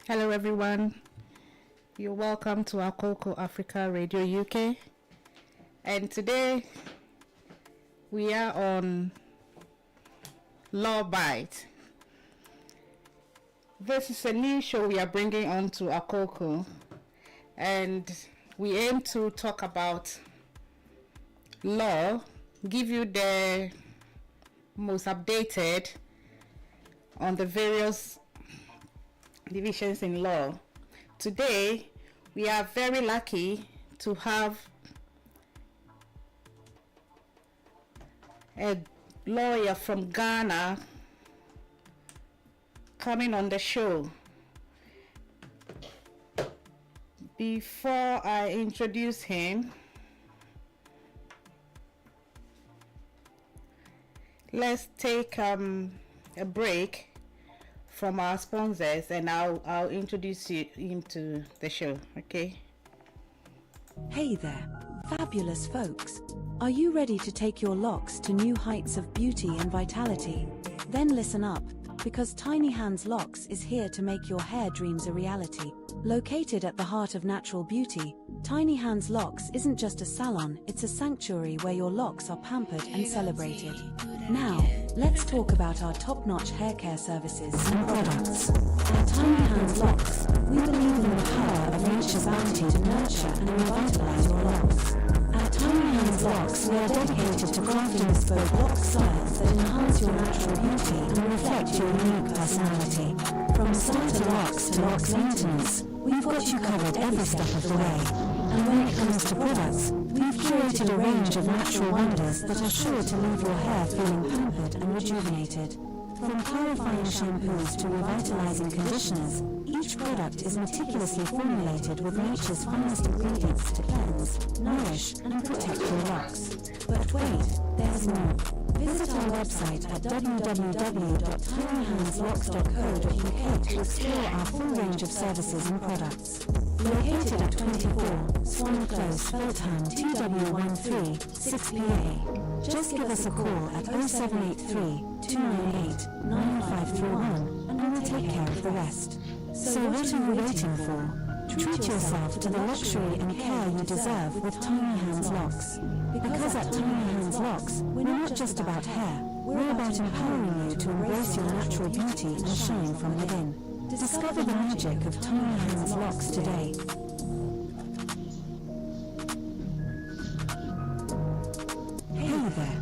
Hello everyone, you're welcome to Akoko Africa Radio UK, and today we are on Law Bytes. This is a new show we are bringing on to Akoko, and we aim to talk about law, give you the most updated on the various divisions in law. Today we are very lucky to have a lawyer from Ghana coming on the show. Before I introduce him, let's take a break from our sponsors, and I'll introduce him to the show. Okay. Hey there, fabulous folks. Are you ready to take your locks to new heights of beauty and vitality? Then listen up, because Tiny Hands Locks is here to make your hair dreams a reality. Located at the heart of natural beauty, Tiny Hands Locks isn't just a salon, it's a sanctuary where your locks are pampered and celebrated. Now, let's talk about our top-notch hair care services and products. At Tiny Hands Locks, we believe in the power of nature's bounty to nurture and revitalize your locks. At Tiny Hands Locks, we are dedicated to crafting bespoke lock styles that enhance your natural beauty and reflect your unique personality. From starter locks to locks maintenance, we've got you covered every step of the way. And when it comes to products, we've curated a range of natural wonders that are sure to leave your hair feeling pampered and rejuvenated. From clarifying shampoos to revitalizing conditioners, each product is meticulously formulated with nature's finest ingredients to cleanse, nourish, and protect your locks. But wait, there's more. Visit our website at www.tinyhandslocks.co.uk to explore our full range of services and products. Located at 24 Swan Close, Feltham, TW13 6PA. Just give us a call at 0783 298 9531 and we'll take care of the rest. So what are you waiting for? Treat yourself to the luxury and care you deserve with Tiny Hands Locks. Because at Tiny Hands Locks, we're not just about hair, we're about empowering you to embrace your natural beauty and shine from within. Discover the magic of Tiny Hands Locks today. Hey there,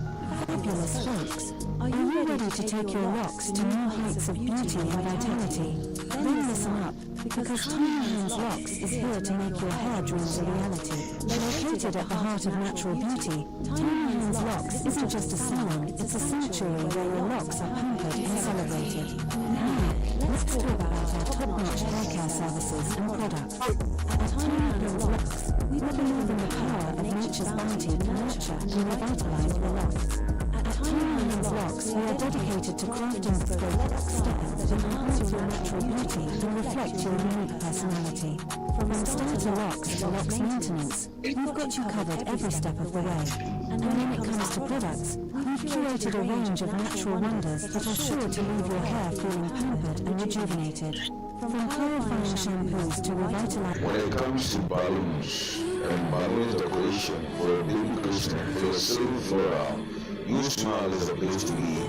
fabulous folks. Are you ready to take your locks to new heights of beauty and vitality? Then listen up, because Tiny Hands Locks is here to make your hair dreams a reality. Located at the heart of natural beauty, Tiny Hands Locks isn't just a salon, it's a sanctuary where your locks are pampered and celebrated. Now, let's talk about our top-notch hair care services and products. At Tiny Hands Locks, we believe in the power of nature's bounty to nurture and revitalize your locks. At Tiny Hands Locks, we are dedicated to crafting bespoke lock styles that enhance your natural beauty and reflect your unique personality. From starter locks to locks maintenance, we've got you covered every step of the way. And when it comes to products, we've curated a range of natural wonders that are sure to leave your hair feeling pampered and rejuvenated. From clarifying shampoos to revitalize. When it comes to balloons and balloon decoration for a baby Christmas, for a silver floral, You Smile is the place to be.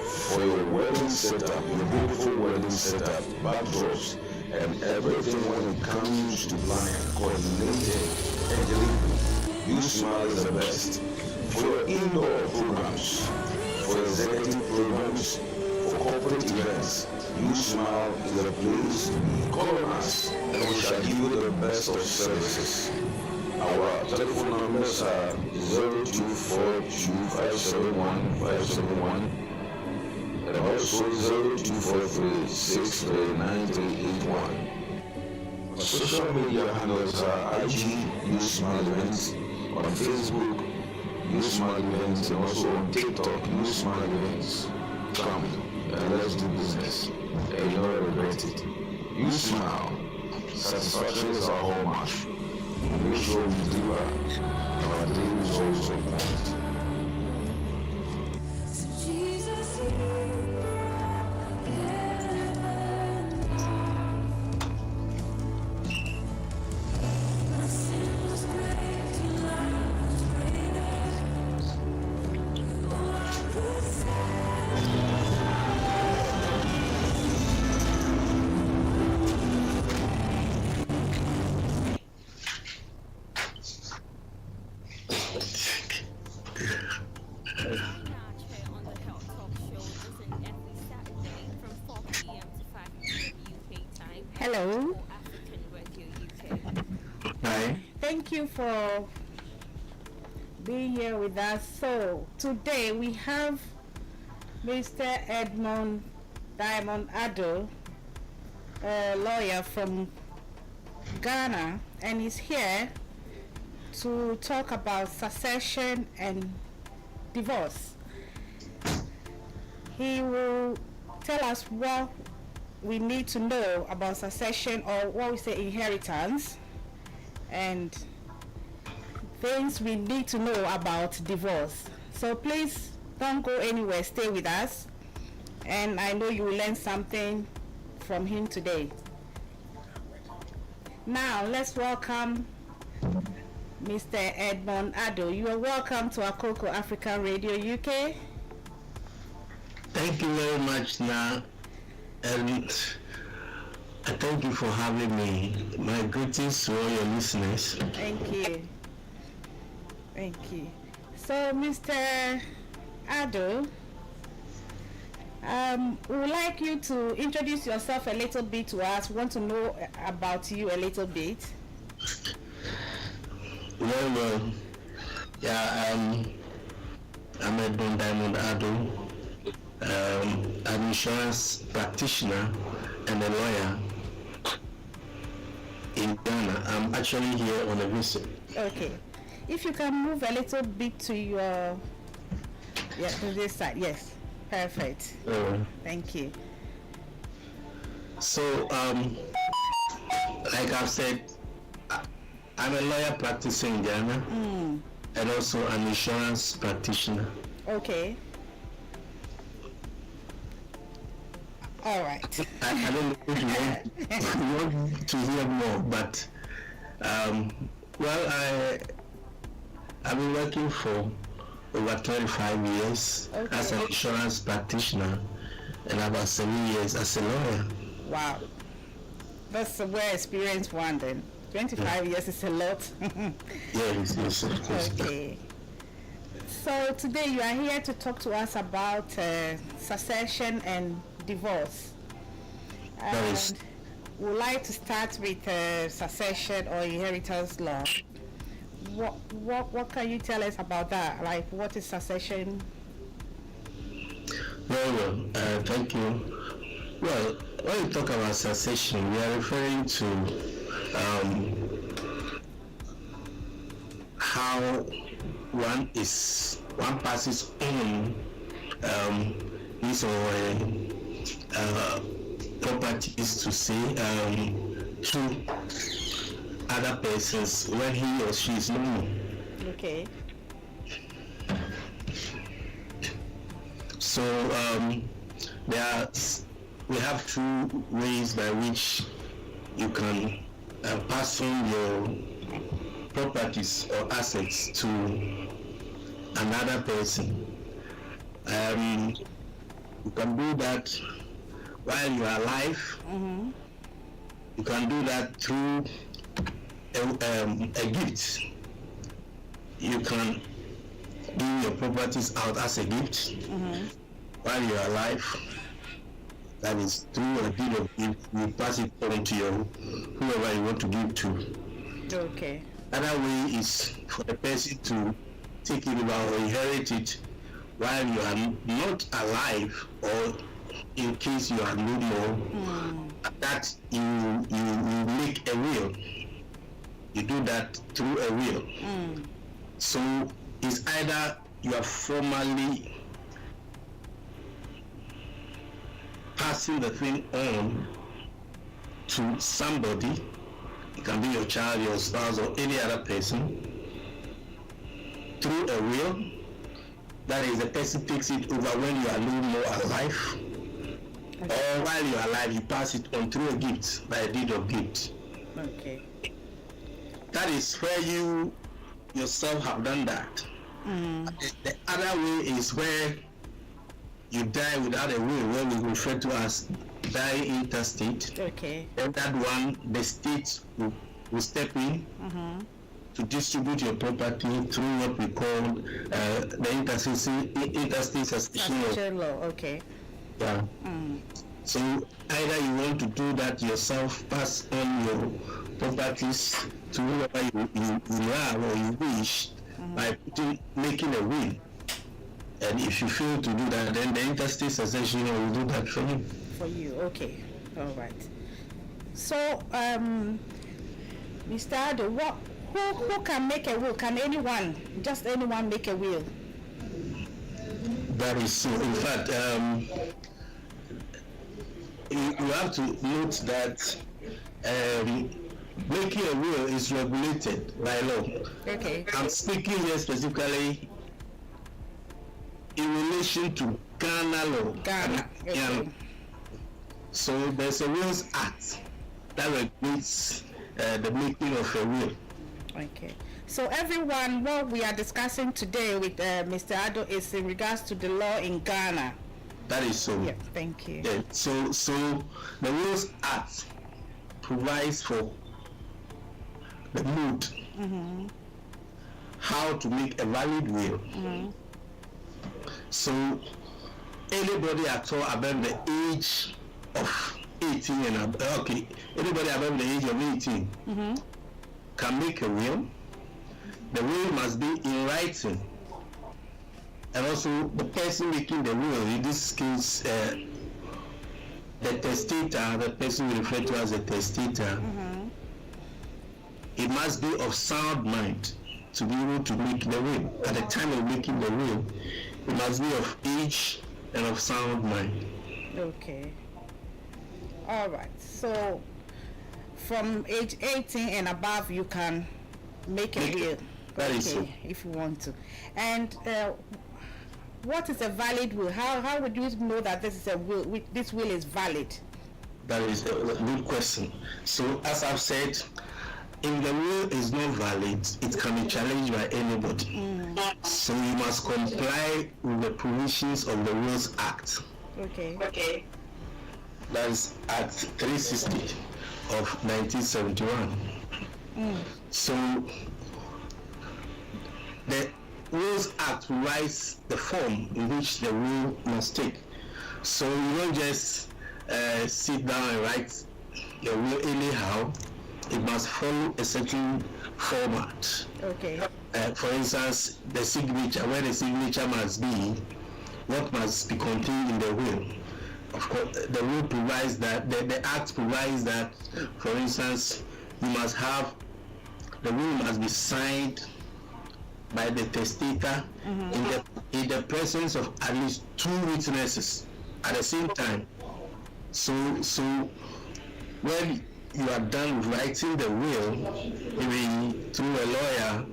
For your wedding setup, your beautiful wedding setup, backdrops, and everything when it comes to planning, coordinated, and delivery, You Smile is the best. For your indoor programs, for executive programs, for corporate events, You Smile is the place to be. Call on us, and we shall give you the best of services. Our telephone numbers are 0242571571 and also 0243639381. Our social media handles are IG You Smile Events, on Facebook You Smile Events, and also on TikTok You Smile Events. Come and let's do business, and you'll not regret it. You Smile. Satisfaction is our hallmark. Make sure we deliver. Our day is always on point. Hello. Hi. Thank you for being here with us. So today we have Mr. Edumund Addo, a lawyer from Ghana, and he's here to talk about succession and divorce. He will tell us what we need to know about succession, or what we say inheritance, and things we need to know about divorce. So please don't go anywhere, stay with us, and I know you will learn something from him today. Now let's welcome Mr. Edumund Addo. You are welcome to Akoko Africa Radio UK. Thank you very much, Na, and I thank you for having me. My greetings to all your listeners. Thank you. Thank you. So, Mr. Addo, we would like you to introduce yourself a little bit to us. We want to know about you a little bit. Well, yeah, I'm Edumund Addo. I'm an insurance practitioner and a lawyer in Ghana. I'm actually here on a visit. Okay. If you can move a little bit to your, to this side. Yes. Perfect. Thank you. So, like I've said, I'm a lawyer practicing in Ghana and also an insurance practitioner. Okay. All right. I don't know if you want to hear more, but I've been working for over 25 years as an insurance practitioner and about 7 years as a lawyer. Wow. That's a well experienced one then. 25 years is a lot. Yes, of course. Okay. So today you are here to talk to us about succession and divorce. And we'd like to start with succession or inheritance law. What can you tell us about that? Like, what is succession? Well, thank you. Well, when we talk about succession, we are referring to how one passes on his or her properties to say to other persons when he or she is no more. Okay. So we have two ways by which you can pass on your properties or assets to another person. You can do that while you are alive. You can do that through a gift. You can give your properties out as a gift while you are alive. That is through a deed of gift. You pass it on to whoever you want to give to. Okay. Another way is for the person to take it over or inherit it while you are not alive, or in case you are no more. That you make a will. You do that through a will. So it's either you are formally passing the thing on to somebody. It can be your child, your spouse, or any other person through a will. That is, the person takes it over when you are no more alive. Or while you are alive, you pass it on through a gift, by a deed of gift. Okay. That is where you yourself have done that. The other way is where you die without a will, where we refer to as die intestate. Okay. And that one, the state will step in to distribute your property through what we call the interstate succession law. Succession law. Okay. Yeah. So either you want to do that yourself, pass on your properties to whoever you love or you wish by making a will. And if you fail to do that, then the interstate succession will do that for you. For you, okay. All right. So, Mr. Addo, who can make a will? Can anyone, just anyone, make a will? That is so. In fact, you have to note that making a will is regulated by law. Okay. I'm speaking here specifically in relation to Ghana law. Ghana. Okay. So there's a Wills Act that regulates the making of a will. Okay. So everyone, what we are discussing today with Mr. Addo is in regards to the law in Ghana. That is so. Yeah, thank you. Yeah. So the Wills Act provides for the mode, how to make a valid will. So anybody at all above the age of 18 and above, okay, anybody above the age of 18 can make a will. The will must be in writing, and also the person making the will, in this case, the testator, the person we refer to as a testator, it must be of sound mind to be able to make the will. At the time of making the will, it must be of age and of sound mind. Okay. All right. So from age 18 and above, you can make a will. That is so. If you want to. And what is a valid will? How would you know that this is a will? This will is valid? That is a good question. So as I've said, if the will is not valid, it can be challenged by anybody. So you must comply with the provisions of the Wills Act. Okay. That is Act 360 of 1971. So the Wills Act provides the form in which the will must take. So you don't just sit down and write your will anyhow. It must follow a certain format. Okay. For instance, the signature, where the signature must be, what must be contained in the will. Of course, the will provides that, the Act provides that, for instance, you must have, the will must be signed by the testator in the presence of at least 2 witnesses at the same time. So when you are done with writing the will, maybe through a lawyer,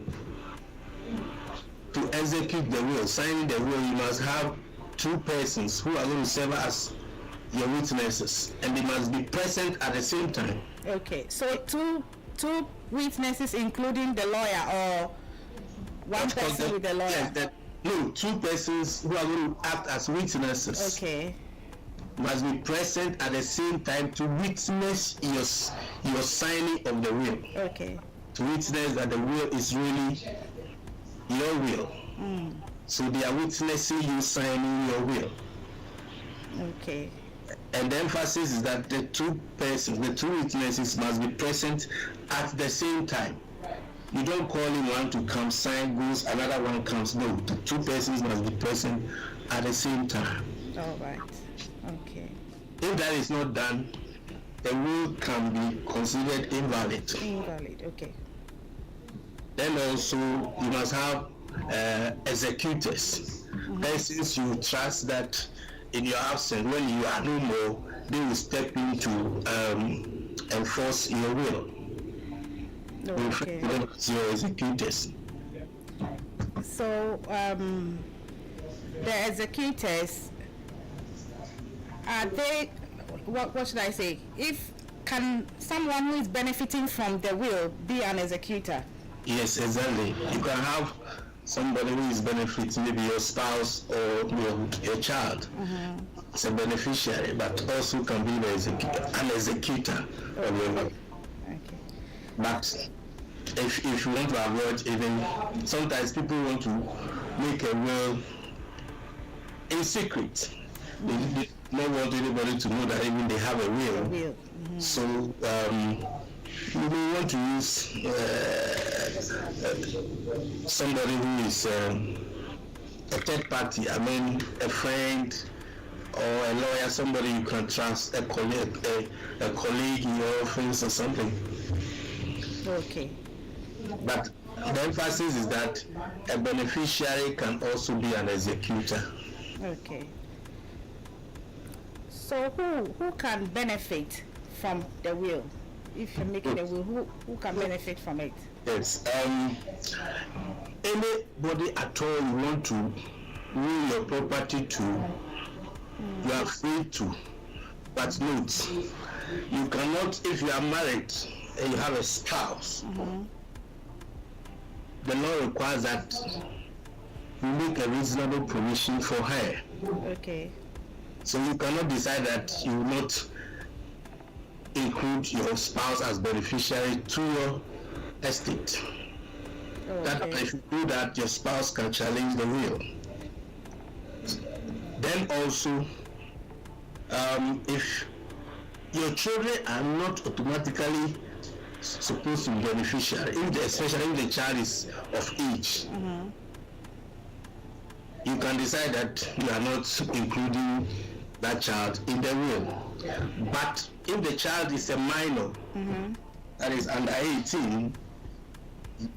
to execute the will, signing the will, you must have 2 persons who are going to serve as your witnesses, and they must be present at the same time. Okay, so two witnesses, including the lawyer, or one person with the lawyer? Yes, no, 2 persons who are going to act as witnesses. Okay. Must be present at the same time to witness your signing of the will. Okay. To witness that the will is really your will. So they are witnessing you signing your will. Okay. And the emphasis is that the 2 persons, the 2 witnesses must be present at the same time. You don't call in one to come sign, goes, another one comes. No, the 2 persons must be present at the same time. All right. Okay. If that is not done, the will can be considered invalid. Invalid. Okay. Then also you must have executors, persons you trust that in your absence, when you are no more, they will step in to enforce your will. Okay. Your executors. So the executors, are they, what should I say? Can someone who is benefiting from the will be an executor? Yes, exactly. You can have somebody who is benefiting, maybe your spouse or your child. It's a beneficiary, but also can be an executor of your will. Okay. But if you want to avoid, even sometimes people want to make a will in secret. not want anybody to know that even they have a will. Mm-hmm. So you may want to use somebody who is a third party. I mean, a friend or a lawyer, somebody you can trust, a colleague in your office or something. Okay. But the emphasis is that a beneficiary can also be an executor. Okay. So who can benefit from the will? If you're making a will, who can benefit from it? Yes. Anybody at all you want to will your property to, you are free to. But note, you cannot, if you are married and you have a spouse, the law requires that you make a reasonable provision for her. Okay. So you cannot decide that you will not include your spouse as beneficiary to your estate. That if you do that, your spouse can challenge the will. Then also, if your children are not automatically supposed to be beneficiary, especially if the child is of age, you can decide that you are not including that child in the will. But if the child is a minor, that is under 18,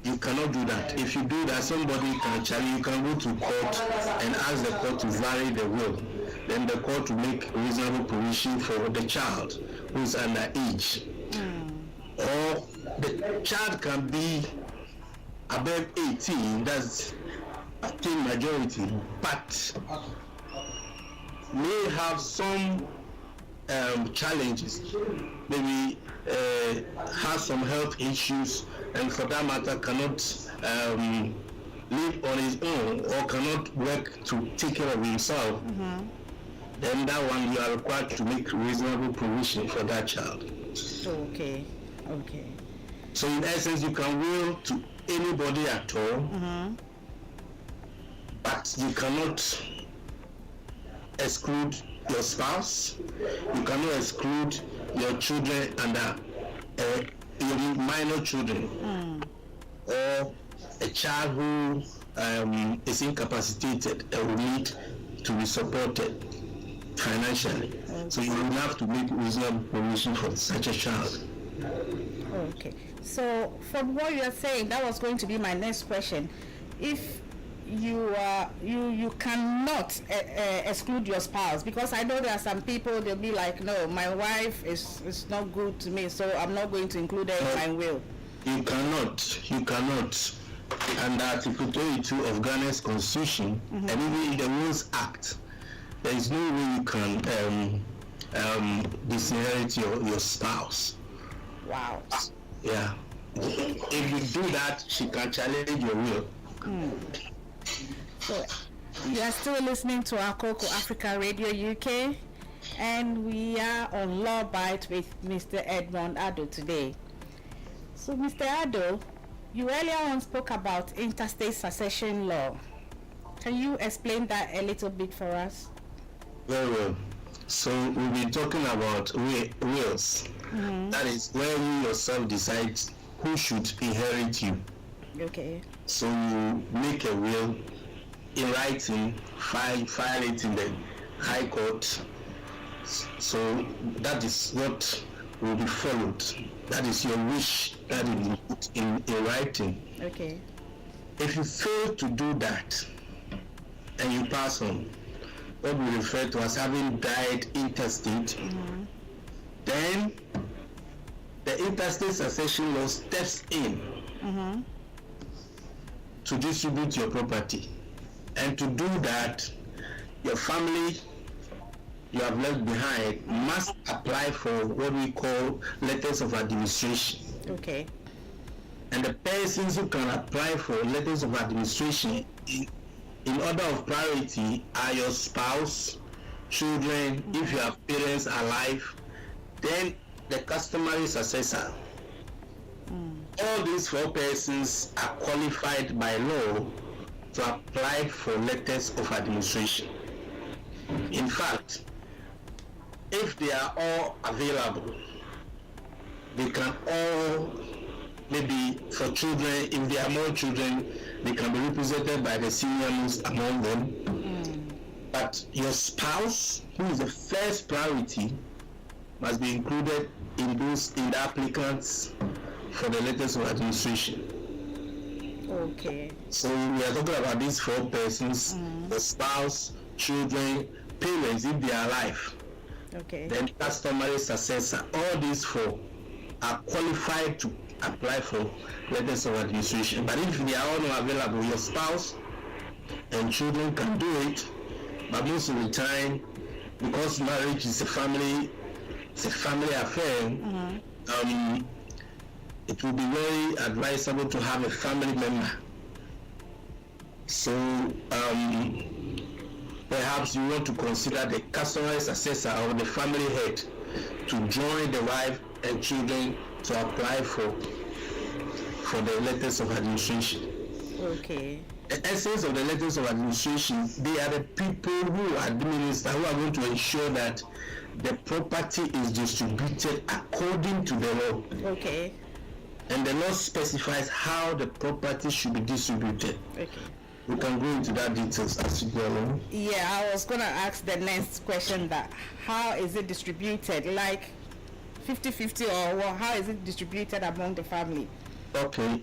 you cannot do that. If you do that, somebody can challenge. You can go to court and ask the court to vary the will. Then the court will make reasonable provision for the child who is under age. Or the child can be above 18, that's obtain majority, but may have some challenges, maybe has some health issues, and for that matter cannot live on his own or cannot work to take care of himself, then that one you are required to make reasonable provision for that child. Okay. So in essence, you can will to anybody at all, but you cannot exclude your spouse, you cannot exclude your children under your minor children, or a child who is incapacitated and will need to be supported financially. So you will have to make reasonable provision for such a child. Okay. So from what you are saying, that was going to be my next question. If you cannot exclude your spouse, because I know there are some people, they'll be like, no, my wife is not good to me, so I'm not going to include her in my will. You cannot. Under Article 22 of Ghana's Constitution, and even in the Wills Act, there is no way you can disinherit your spouse. Wow. Yeah. If you do that, she can challenge your will. So you are still listening to Akoko Africa Radio UK, and we are on Law Bytes with Mr. Edumund Addo today. So Mr. Addo, you earlier on spoke about interstate succession law. Can you explain that a little bit for us? Very well. So we'll be talking about wills. That is where you yourself decide who should inherit you. Okay. So you make a will in writing, file it in the High Court. So that is what will be followed. That is your wish that is put in writing. Okay. If you fail to do that and you pass on, what we refer to as having died intestate, then the interstate succession law steps in to distribute your property. And to do that, your family you have left behind must apply for what we call letters of administration. Okay. And the persons who can apply for letters of administration in order of priority are your spouse, children, if you have parents alive, then the customary successor. All these four persons are qualified by law to apply for letters of administration. In fact, if they are all available, they can all, maybe for children, if there are more children, they can be represented by the senior most among them. But your spouse, who is the first priority, must be included in the applicants for the letters of administration. Okay. So we are talking about these 4 persons: the spouse, children, parents if they are alive. Okay. Then customary successor. All these 4 are qualified to apply for letters of administration. But if they are all not available, your spouse and children can do it. But most of the time, because marriage is a family affair, it will be very advisable to have a family member. So perhaps you want to consider the customary successor or the family head to join the wife and children to apply for the letters of administration. Okay. The essence of the letters of administration, they are the people who administer, who are going to ensure that the property is distributed according to the law. Okay. And the law specifies how the property should be distributed. Okay. We can go into that details as we go along. Yeah, I was gonna ask the next question, that how is it distributed? Like 50-50, or how is it distributed among the family? Okay.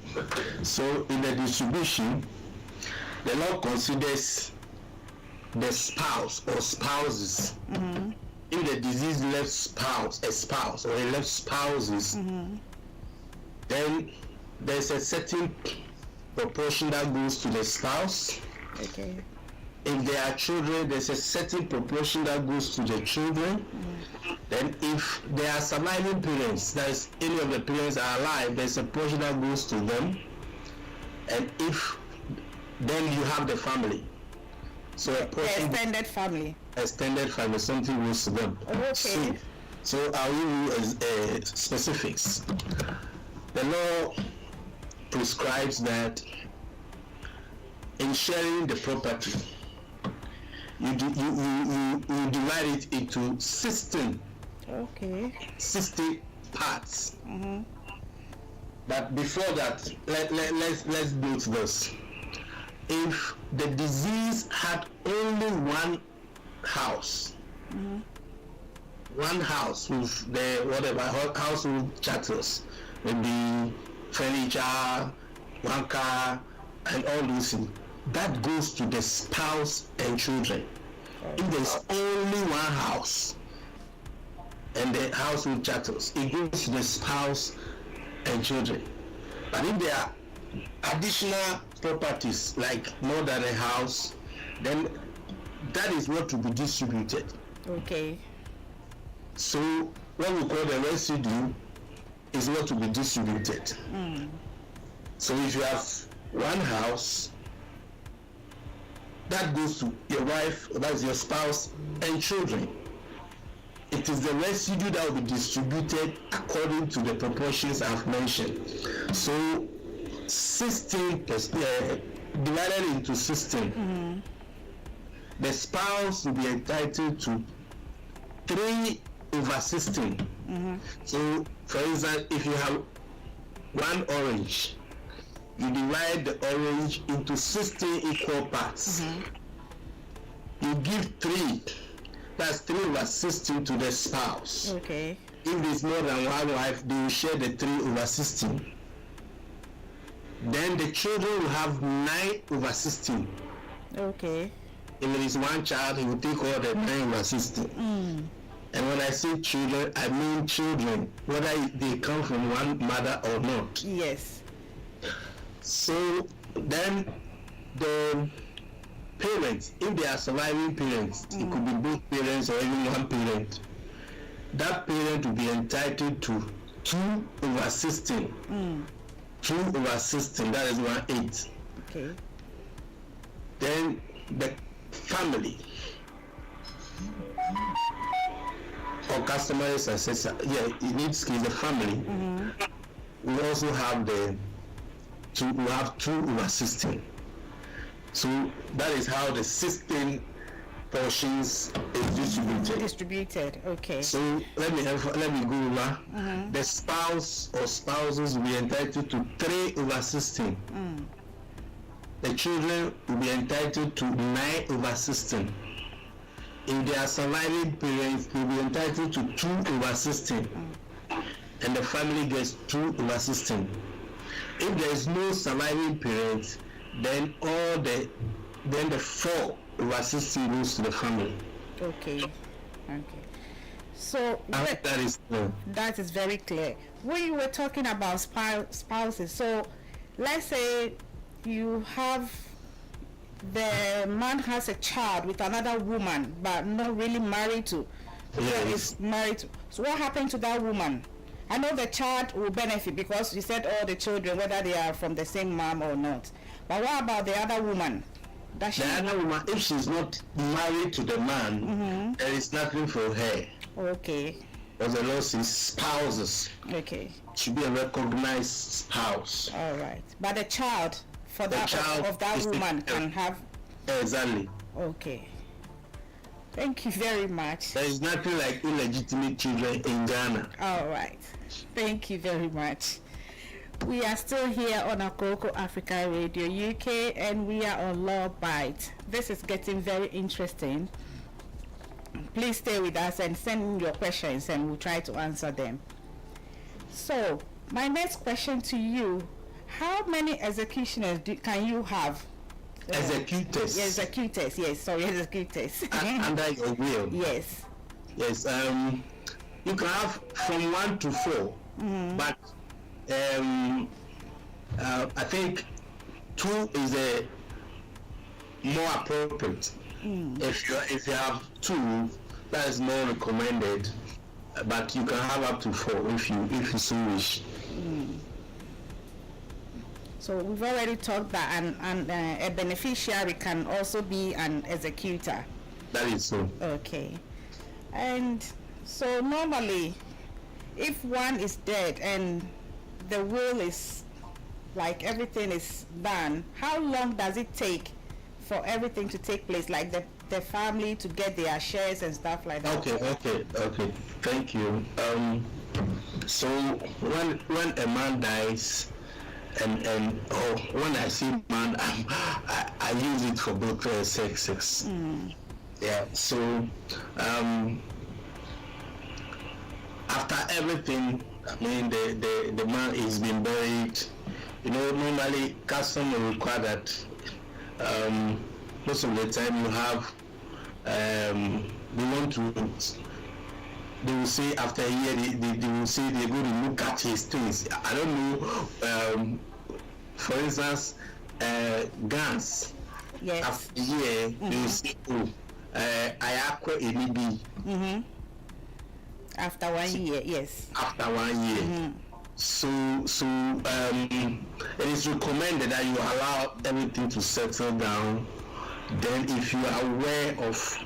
So in the distribution, the law considers the spouse or spouses. If the deceased left a spouse or he left spouses, then there's a certain proportion that goes to the spouse. Okay. If there are children, there's a certain proportion that goes to the children. Then if there are surviving parents, that is, any of the parents are alive, there's a portion that goes to them. And if then you have the family. So a portion, extended family, something goes to them. Okay. So I'll use specifics. The law prescribes that in sharing the property, you divide it into 16 parts. But before that, let's build this. If the deceased had only one house, with the household chattels, maybe furniture, one car, and all those things, that goes to the spouse and children. If there's only one house and the household chattels, it goes to the spouse and children. But if there are additional properties, like more than a house, then that is what to be distributed. Okay. So what we call the residue is what to be distributed. So if you have one house, that goes to your wife, that's your spouse, and children. It is the residue that will be distributed according to the proportions I've mentioned. So 16 divided into 16. The spouse will be entitled to 3/16. So, for instance, if you have one orange, you divide the orange into 16 equal parts. You give 3. That's 3/16 to the spouse. Okay. If there's more than one wife, they will share the 3/16. Then the children will have 9/16. Okay. If there is one child, he will take all the 9/16. And when I say children, I mean children, whether they come from one mother or not. Yes. So then the parents, if they are surviving parents, it could be both parents or even one parent, that parent will be entitled to 2/16. 2/16, that is 1/8. Okay. Then the family or customary successor, in this case the family, we also have we have 2/16. So that is how the 16 portions is distributed. Okay. So let me go over. The spouse or spouses will be entitled to 3/16. The children will be entitled to 9/16. If they are surviving parents, they will be entitled to 2/16. And the family gets 2/16. If there is no surviving parents, then the 4/16 goes to the family. Okay. So that is very clear. When you were talking about spouses, so let's say you have the man has a child with another woman, but not really married to. Yes. Is married to. So what happened to that woman? I know the child will benefit because you said all the children, whether they are from the same mom or not. But what about the other woman? The other woman, if she's not married to the man, there is nothing for her. Okay. Because the law says spouses. Okay. Should be a recognized spouse. All right. But the child for that woman can have. Exactly. Okay. Thank you very much. There is nothing like illegitimate children in Ghana. All right. Thank you very much. We are still here on Akoko Africa Radio UK, and we are on Law Bytes. This is getting very interesting. Please stay with us and send in your questions, and we'll try to answer them. So, my next question to you: how many executioners can you have? Executors. Executors. Yes. Sorry, executors. Under your will. Yes. Yes. You can have from 1 to 4, but I think 2 is a more appropriate. If you have 2, that is more recommended. But you can have up to 4 if you so wish. So we've already talked that a beneficiary can also be an executor. That is so. Okay. And so normally, if one is dead and the will is like everything is done, how long does it take for everything to take place, like the family to get their shares and stuff like that? Okay. Thank you. So when a man dies, and when I say man, I use it for both sexes. Yeah. So after everything, I mean the man is being buried. Normally custom will require that most of the time you have they will say after a year they will say they're going to look at his things. I don't know, for instance, guns. Yes. After a year they will say, I acquire a B. After 1 year, yes. After 1 year. So it is recommended that you allow everything to settle down. Then if you are aware of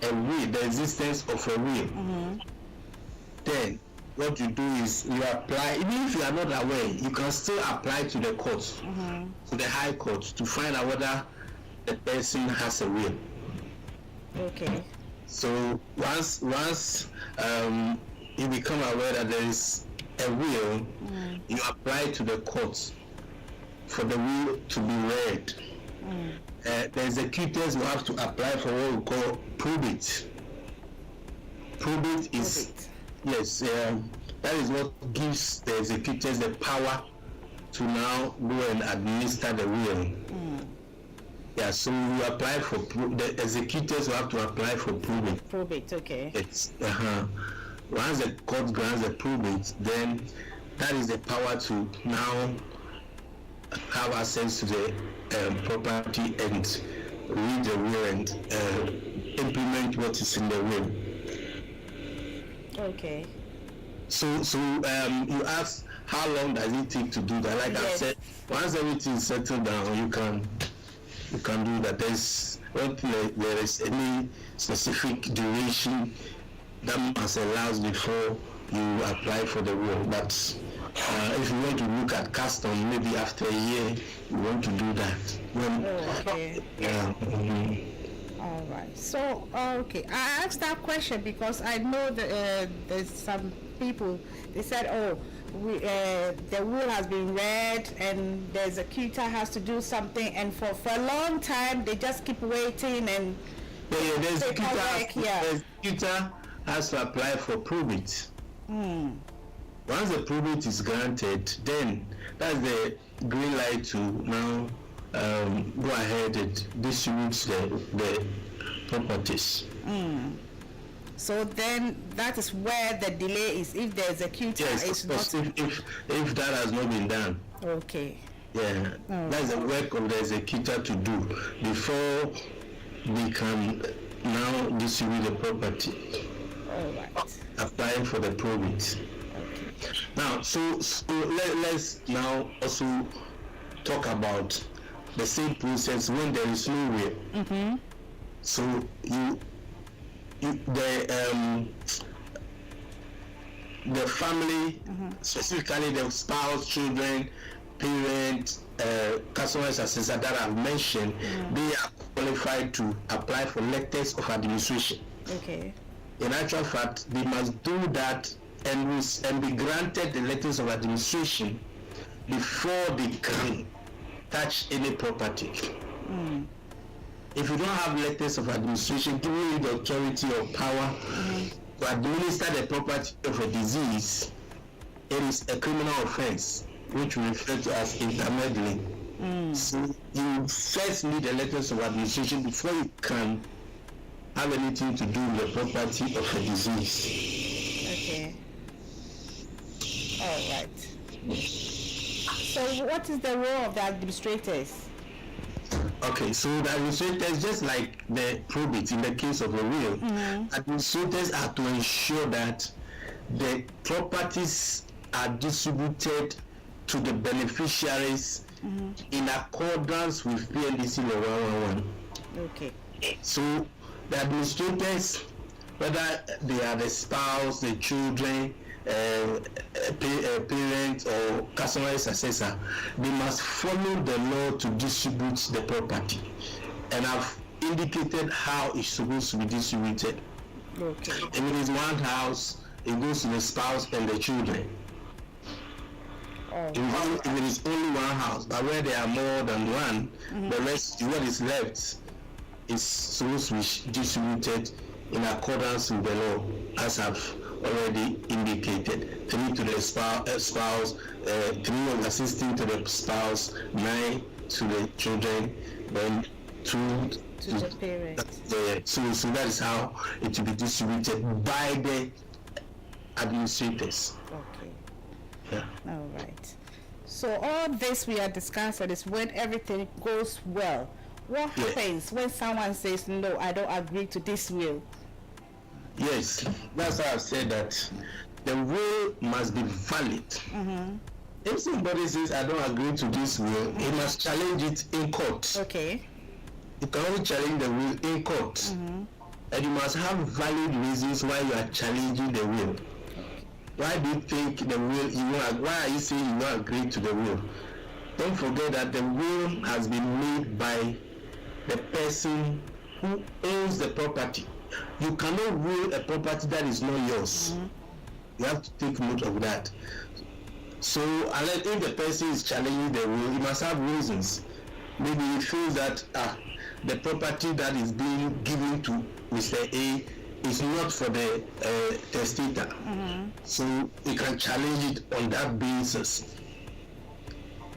a will, the existence of a will, then what you do is you apply. Even if you are not aware, you can still apply to the court, to the high court, to find out whether the person has a will. Okay. So once you become aware that there is a will, you apply to the court for the will to be read. The executors will have to apply for what we call probate. Probate is yes, that is what gives the executors the power to now go and administer the will. Yeah, so you apply for the executors will have to apply for probate. Probate, okay. It's once the court grants the probate, then that is the power to now have access to the property and read the will and implement what is in the will. Okay. So you ask how long does it take to do that? Like I said, once everything is settled down, you can do that. There is any specific duration that must elapse before you apply for the will. But if you want to look at custom, maybe after a year you want to do that. Okay. Yeah. All right. So, okay, I asked that question because I know that there's some people. They said, "Oh, the will has been read, and the executor has to do something." And for a long time, they just keep waiting and The paperwork, executor has to apply for probate. Once the probate is granted, then that's the green light to now go ahead and distribute the properties. so then that is where the delay is if the executor Yes, is of course, not if that has not been done. okay. Yeah, that's the work of the executor to do before we can now distribute the property, All right. applying for the probate. Now, so let's now also talk about the same process when there is no will. So the family, specifically the spouse, children, parents, customers, assessor that I've mentioned, they are qualified to apply for letters of administration. Okay. In actual fact, they must do that and be granted the letters of administration before they can touch any property. If you don't have letters of administration giving you the authority or power to administer the property of a disease, it is a criminal offense, which we refer to as intermeddling. So you first need the letters of administration before you can have anything to do with the property of a disease. Okay. All right. So what is the role of the administrators? Okay, so the administrators, just like the probate in the case of a will, administrators are to ensure that the properties are distributed to the beneficiaries in accordance with PNDC law 111. Okay. So the administrators, whether they are the spouse, the children, parent or customer assessor, they must follow the law to distribute the property, and I've indicated how it's supposed to be distributed. Okay. If it is one house, it goes to the spouse and the children. If it is only one house, but where there are more than one, the rest, what is left, is supposed to be distributed in accordance with the law, as I've already indicated. 3 to the spouse, 3 of assisting to the spouse, 9 to the children, then 2 To the parents. So that is how it will be distributed by the administrators. Okay. Yeah. All right. So all this we are discussing is when everything goes well. What Yeah. happens when someone says, no, I don't agree to this will? Yes, that's why I've said that the will must be valid. If somebody says, I don't agree to this will, he must challenge it in court. Okay. You can only challenge the will in court. And you must have valid reasons why you are challenging the will. Why do you think the will, why are you saying you don't agree to the will? Don't forget that the will has been made by the person who owns the property. You cannot will a property that is not yours. You have to take note of that. So unless if the person is challenging the will, he must have reasons. Maybe he feels that the property that is being given to Mr. A is not for the testator. So he can challenge it on that basis.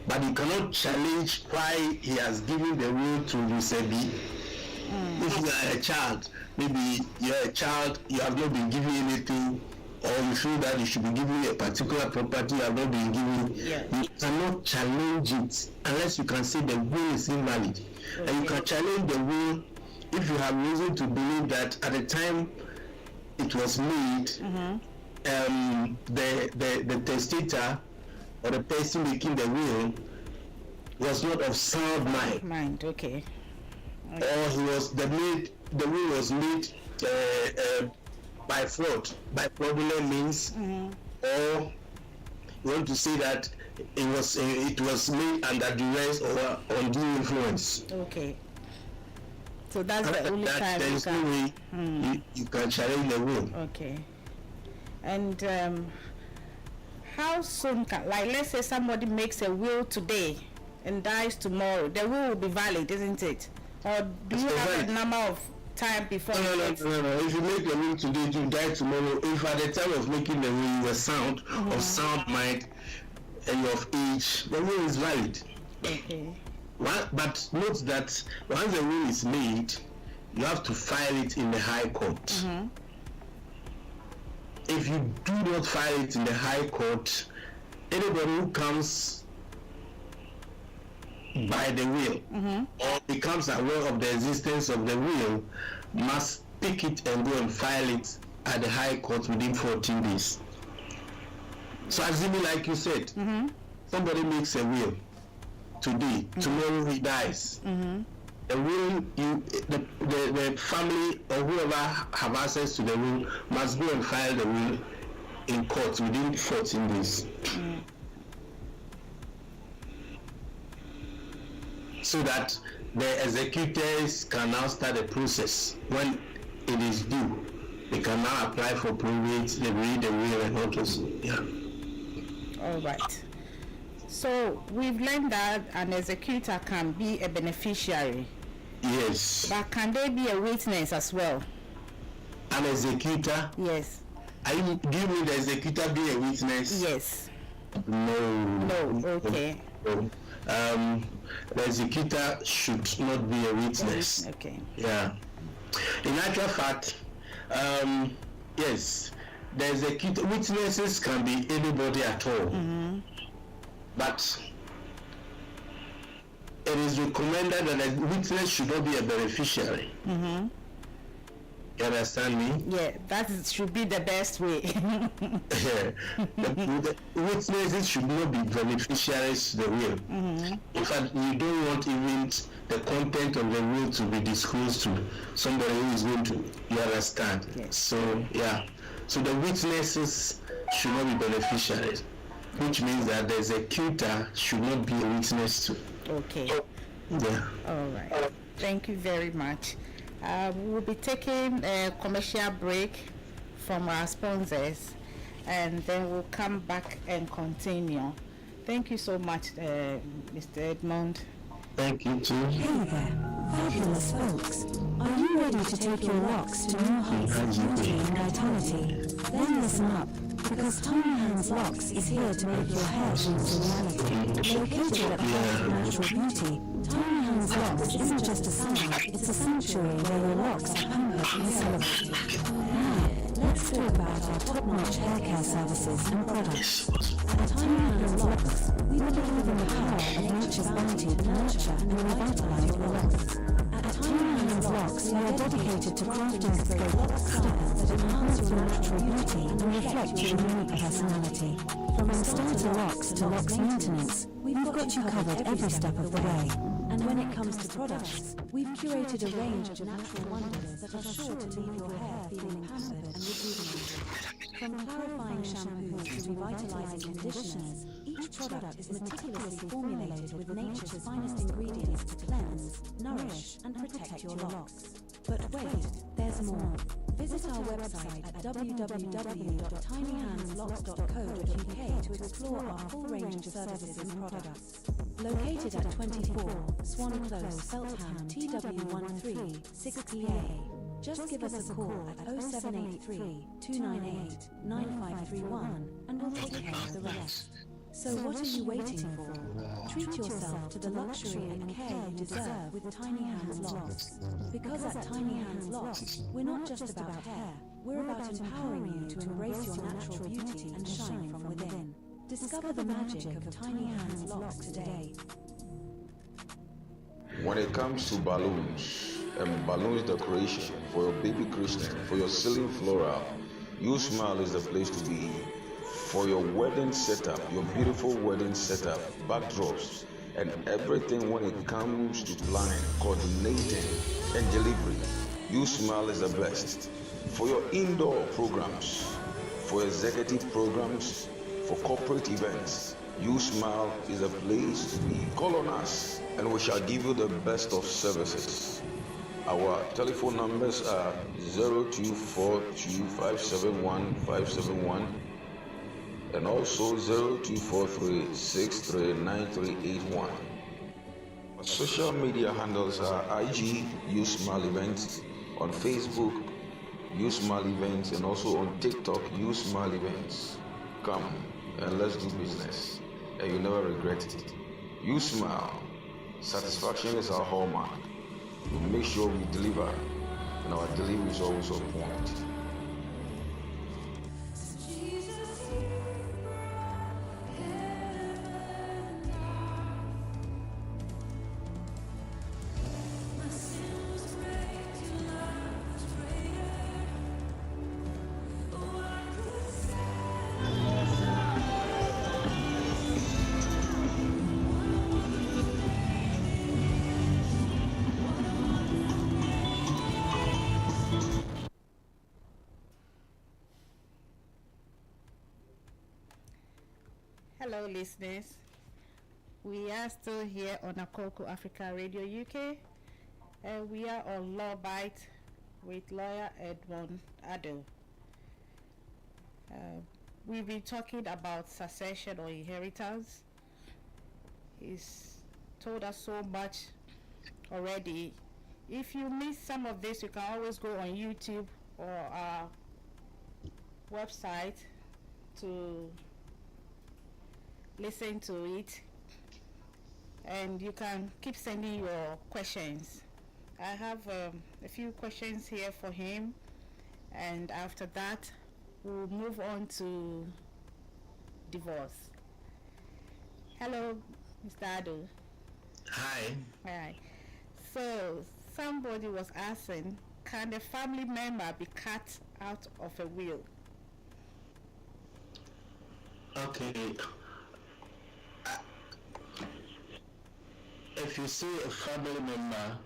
But you cannot challenge why he has given the will to Mr. B. If you are a child, maybe you are a child, you have not been given anything, or you feel that you should be given a particular property you have not been given, you cannot challenge it unless you can say the will is invalid. And you can challenge the will if you have reason to believe that at the time it was made, the testator or the person making the will was not of sound mind. Okay. Or the will was made by fraud, by fraudulent means, or you want to say that it was made under duress or undue influence. Okay. So that's the only time there is no way you can challenge the will. Okay. And how soon can, like, let's say somebody makes a will today and dies tomorrow, the will be valid, isn't it? Or do you have a number of time before? No. If you make a will today, you die tomorrow. If at the time of making the will you were sound, of sound mind, and of age, the will is valid. Okay. But note that once the will is made, you have to file it in the High Court. If you do not file it in the High Court, anybody who comes by the will or becomes aware of the existence of the will must pick it and go and file it at the High Court within 14 days. So assuming, like you said, somebody makes a will today, tomorrow he dies. The will, the family or whoever have access to the will must go and file the will in court within 14 days. So that the executors can now start the process. When it is due, they can now apply for probate, they read the will and all those. Yeah. All right. So we've learned that an executor can be a beneficiary. Yes. But can they be a witness as well? An executor? Yes. Do you mean the executor be a witness? Yes. No. Okay. No. The executor should not be a witness. Okay. Yeah. In actual fact, yes, the executor, witnesses can be anybody at all. But it is recommended that a witness should not be a beneficiary. You understand me? Yeah, that should be the best way. The witnesses should not be beneficiaries to the will. In fact, you don't want even the content of the will to be disclosed to somebody who is going to, you understand? Yes. So, yeah. So the witnesses should not be beneficiaries, which means that the executor should not be a witness to. Okay. Yeah. All right. Thank you very much. We will be taking a commercial break from our sponsors, and then we'll come back and continue. Thank you so much, Mr. Edumund. Thank you too. Hey there, fabulous folks. Are you ready to take your locks to new heights of beauty and vitality? Then listen up, because Tiny Hands Locks is here to make your hair into reality. Located at the heart of natural beauty, Tiny Hands Locks isn't just a salon, it's a sanctuary where your locks are pampered and celebrated. Now, let's talk about our top-notch hair care services and products. At Tiny Hands Locks, we believe in the power of nature's bounty to nurture and revitalize your locks. At Tiny Hands Locks, we are dedicated to crafting bespoke lock styles that enhance your natural beauty and reflect your unique personality. From starter locks to locks maintenance, we've got you covered every step of the way. And when it comes to products, we've curated a range of natural wonders that are sure to leave your hair feeling pampered and rejuvenated. From clarifying shampoos to revitalizing conditioners, each product is meticulously formulated with nature's finest ingredients to cleanse, nourish, and protect your locks. But wait, there's more. Visit our website at www.tinyhandslocks.co.uk to explore our full range of services and products. Located at 24 Swan Close, Feltham, TW13 6PA. Just give us a call at 0783 298 9531 and we'll take care of the rest. So what are you waiting for? Treat yourself to the luxury and care you deserve with Tiny Hands Locks. Because at Tiny Hands Locks, we're not just about hair, we're about empowering you to embrace your natural beauty and shine from within. Discover the magic of Tiny Hands Locks today. When it comes to balloons and balloons decoration for your baby Christian, for your ceiling floral, You Smile is the place to be. For your wedding setup, your beautiful wedding setup, backdrops, and everything when it comes to planning, coordinating, and delivery, You Smile is the best. For your indoor programs, for executive programs, for corporate events, You Smile is a place to be. Call on us and we shall give you the best of services. Our telephone numbers are 0242571571 and also 0243639381. Our social media handles are IG Usmal Events, on Facebook Usmal Events, and also on TikTok Usmal Events. Come and let's do business, and you'll never regret it. Usmal, satisfaction is our hallmark. We make sure we deliver, and our delivery is always on point. Hello, listeners. We are still here on Akoko Africa Radio UK. We are on Law Bytes with lawyer Edumund Addo. We've been talking about succession or inheritance. He's told us so much already. If you missed some of this, you can always go on YouTube or our website to listen to it, and you can keep sending your questions. I have a few questions here for him, and after that we'll move on to divorce. Hello, Mr. Addo. Hi. Hi. So somebody was asking, can a family member be cut out of a will? Okay. If you say a family member,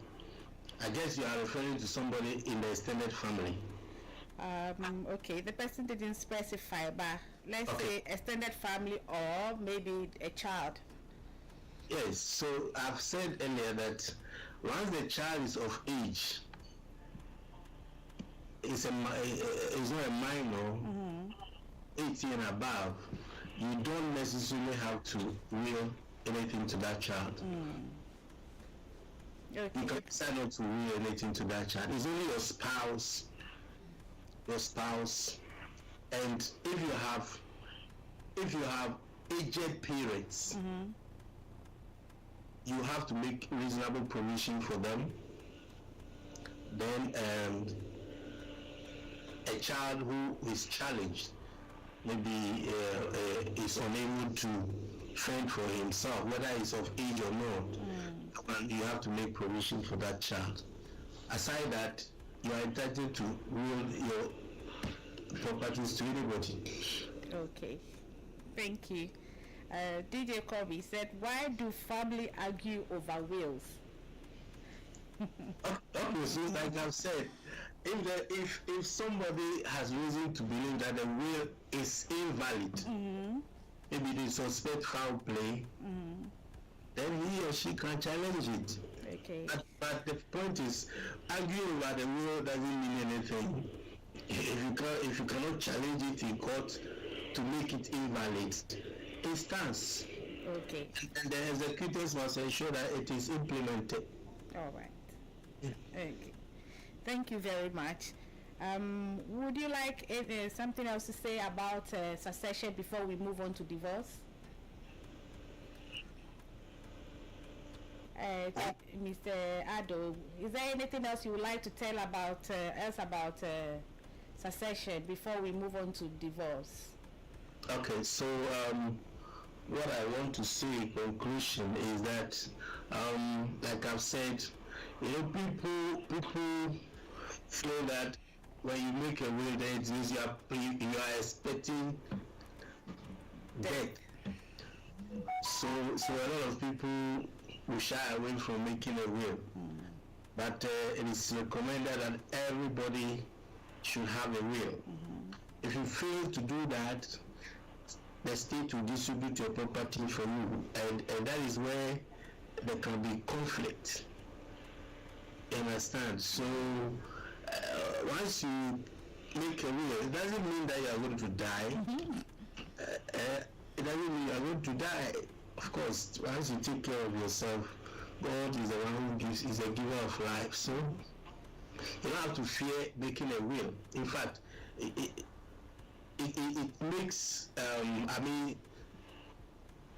I guess you are referring to somebody in the extended family. Okay, the person didn't specify, but let's Okay. say extended family or maybe a child. Yes, so I've said earlier that once the child is of age, it's not a minor, 18 and above, you don't necessarily have to will anything to that child. Okay. You can decide not to will anything to that child. It's only your spouse, and if you have aged parents, you have to make reasonable provision for them. Then a child who is challenged, maybe is unable to fend for himself, whether he's of age or not, and you have to make provision for that child. Aside that, you are entitled to will your properties to anybody. Okay. Thank you. DJ Kobe said, why do family argue over wills? Obviously, like I've said, if somebody has reason to believe that the will is invalid, maybe they suspect foul play, then he or she can challenge it. Okay. But the point is, arguing over the will doesn't mean anything. If you cannot challenge it in court to make it invalid, it stands. Okay. And the executors must ensure that it is implemented. All right. Okay. Thank you very much. Would you like something else to say about succession before we move on to divorce? Mr. Addo, is there anything else you would like to tell about succession before we move on to divorce? Okay, so what I want to say in conclusion is that, like I've said, people feel that when you make a will, then it means you are expecting death. So a lot of people will shy away from making a will. But it is recommended that everybody should have a will. If you fail to do that, the state will distribute your property for you, and that is where there can be conflict. You understand? So once you make a will, it doesn't mean that you are going to die. It doesn't mean you are going to die. Of course, once you take care of yourself, God is the one who is a giver of life. So you don't have to fear making a will. In fact, it makes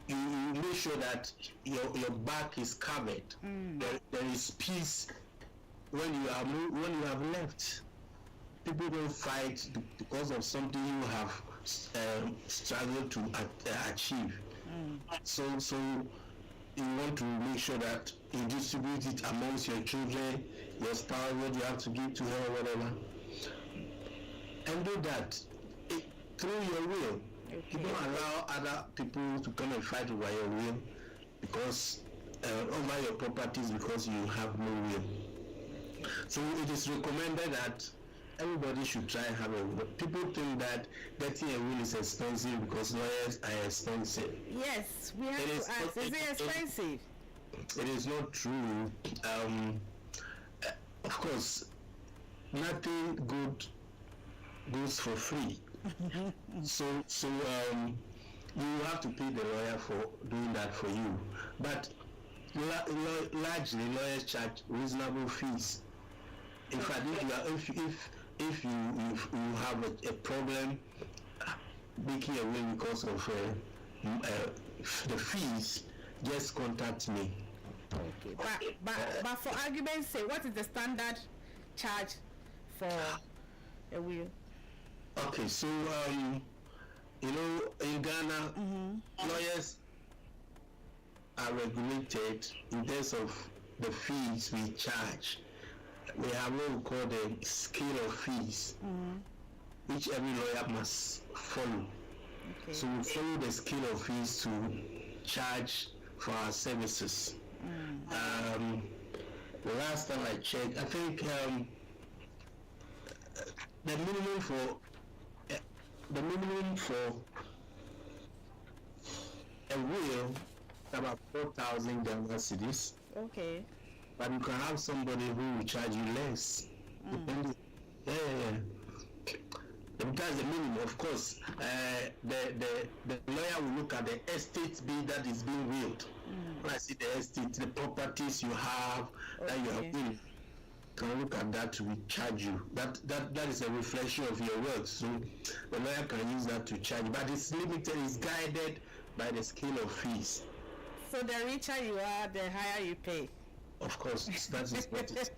you make sure that your back is covered. There is peace when you have left. People don't fight because of something you have struggled to achieve. So you want to make sure that you distribute it amongst your children, your spouse, what you have to give to her, whatever, and do that through your will. Okay. You don't allow other people to come and fight over your will because over your properties because you have no will. So it is recommended that everybody should try and have a will. People think that getting a will is expensive because lawyers are expensive. Yes, we have to ask, is it expensive? It is not true. Of course, nothing good goes for free. So you have to pay the lawyer for doing that for you. But largely lawyers charge reasonable fees. In fact, if you have a problem making a will because of the fees, just contact me. Okay, but for argument's sake, what is the standard charge for a will? Okay, so in Ghana, lawyers are regulated in terms of the fees we charge. We have what we call the scale of fees, which every lawyer must follow. Okay. So we follow the scale of fees to charge for our services. The last time I checked, I think the minimum for a will is about 4,000 Ghana cedis. Okay. But you can have somebody who will charge you less. Depending. That's the minimum, of course. The lawyer will look at the estate bill that is being willed. When I see the estate, the properties you have that you have willed, can look at that to charge you. That is a reflection of your work. So the lawyer can use that to charge you. But it's limited, it's guided by the scale of fees. So the richer you are, the higher you pay. Of course, that is what it is.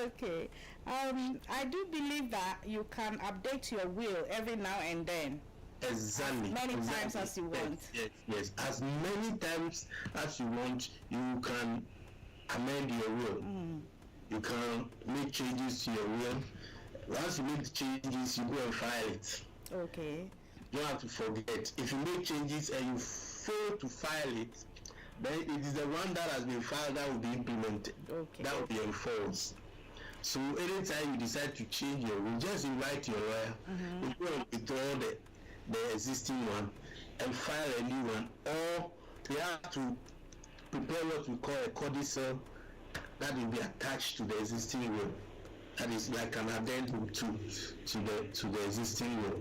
Okay. I do believe that you can update your will every now and then. Exactly. As many times as you want. Yes. As many times as you want, you can amend your will. You can make changes to your will. Once you make the changes, you go and file it. Okay. You don't have to forget. If you make changes and you fail to file it, then it is the one that has been filed that will be implemented. Okay. That will be enforced. So anytime you decide to change your will, just invite your lawyer. You go and withdraw the existing one and file a new one. Or they have to prepare what we call a codicil that will be attached to the existing will. That is like an addendum to the existing will.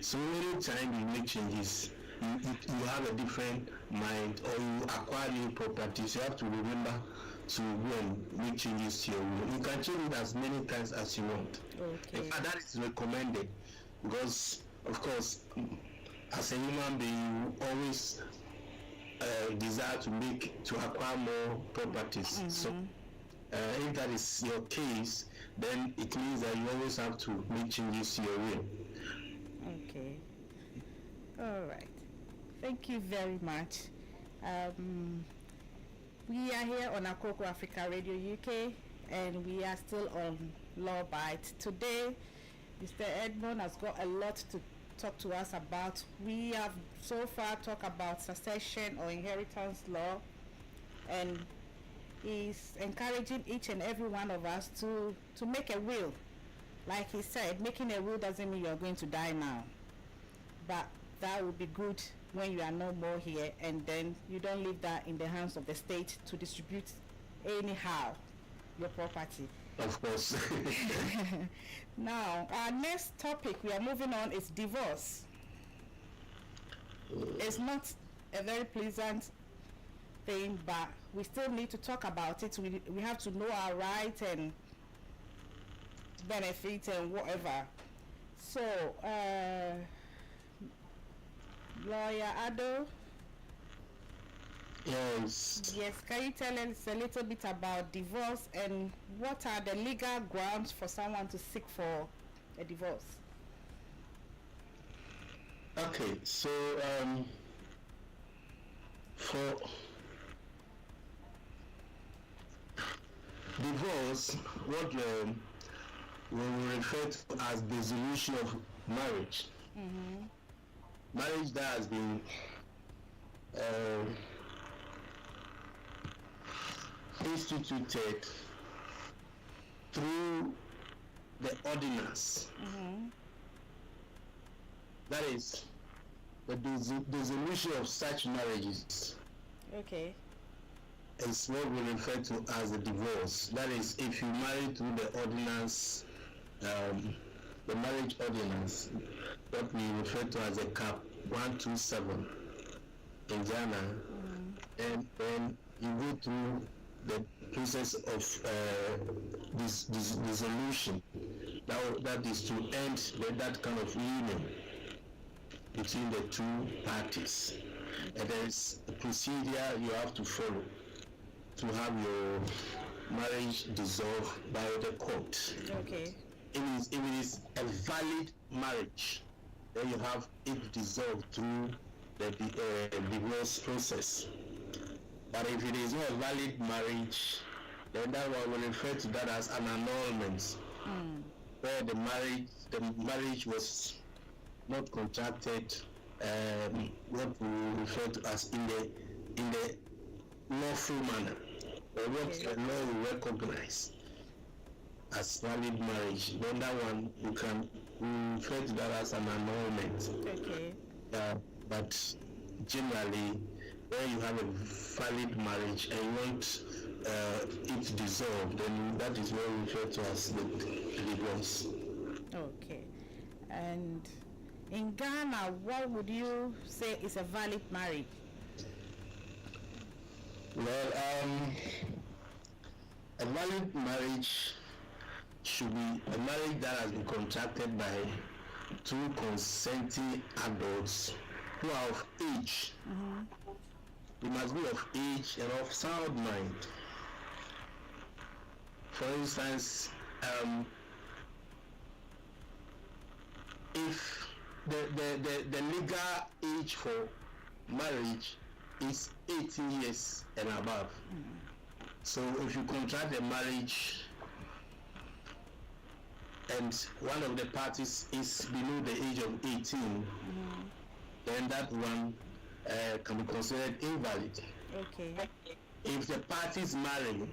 So anytime you make changes, you have a different mind, or you acquire new properties, you have to remember to go and make changes to your will. You can change it as many times as you want. Okay. In fact, that is recommended because, of course, as a human being, you always desire to acquire more properties. So if that is your case, then it means that you always have to make changes to your will. Okay. All right. Thank you very much. We are here on Akoko Africa Radio UK, and we are still on Law Bytes. Today, Mr. Edumund has got a lot to talk to us about. We have so far talked about succession or inheritance law, and he's encouraging each and every one of us to make a will. Like he said, making a will doesn't mean you're going to die now, but that would be good when you are no more here, and then you don't leave that in the hands of the state to distribute anyhow your property. Of course. Now, our next topic we are moving on is divorce. It's not a very pleasant thing, but we still need to talk about it. We have to know our rights and benefits and whatever. So, Lawyer Addo. Yes. Yes, can you tell us a little bit about divorce and what are the legal grounds for someone to seek for a divorce? Okay, so for divorce, what we refer to as dissolution of marriage. Mm-hmm. Marriage that has been instituted through the ordinance. Mm-hmm. That is the dissolution of such marriages. Okay. Is what we refer to as a divorce. That is, if you marry through the ordinance, the marriage ordinance, what we refer to as a CAP 127 in Ghana, and then you go through the process of this dissolution. That is to end that kind of union between the two parties. And there is a procedure you have to follow to have your marriage dissolved by the court. Okay. If it is a valid marriage, then you have it dissolved through the divorce process. But if it is not a valid marriage, then that one will refer to that as an annulment, where the marriage was not contracted, what we refer to as in the lawful manner, or what the law will recognize as valid marriage. Then that one we refer to that as an annulment. Okay. But generally, where you have a valid marriage and you want it dissolved, then that is what we refer to as the divorce. Okay. And in Ghana, what would you say is a valid marriage? Well, a valid marriage should be a marriage that has been contracted by two consenting adults who are of age. Mm-hmm. They must be of age and of sound mind. For instance, if the legal age for marriage is 18 years and above. So if you contract a marriage and one of the parties is below the age of 18, then that one can be considered invalid. Okay. If the parties marrying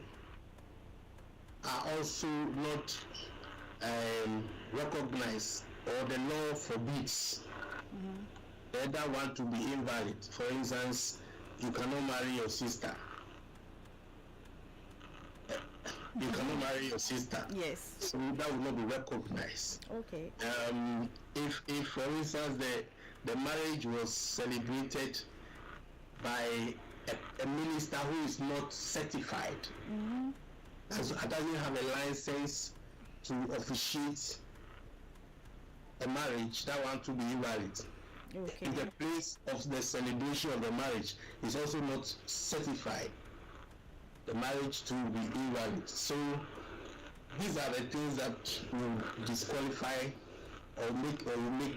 are also not recognized or the law forbids, then that one to be invalid. For instance, you cannot marry your sister. You cannot marry your sister. Yes. So that will not be recognized. Okay. If for instance the marriage was celebrated by a minister who is not certified, doesn't have a license to officiate a marriage, that one to be invalid. Okay. If the place of the celebration of the marriage is also not certified, the marriage to be invalid. So these are the things that will disqualify or make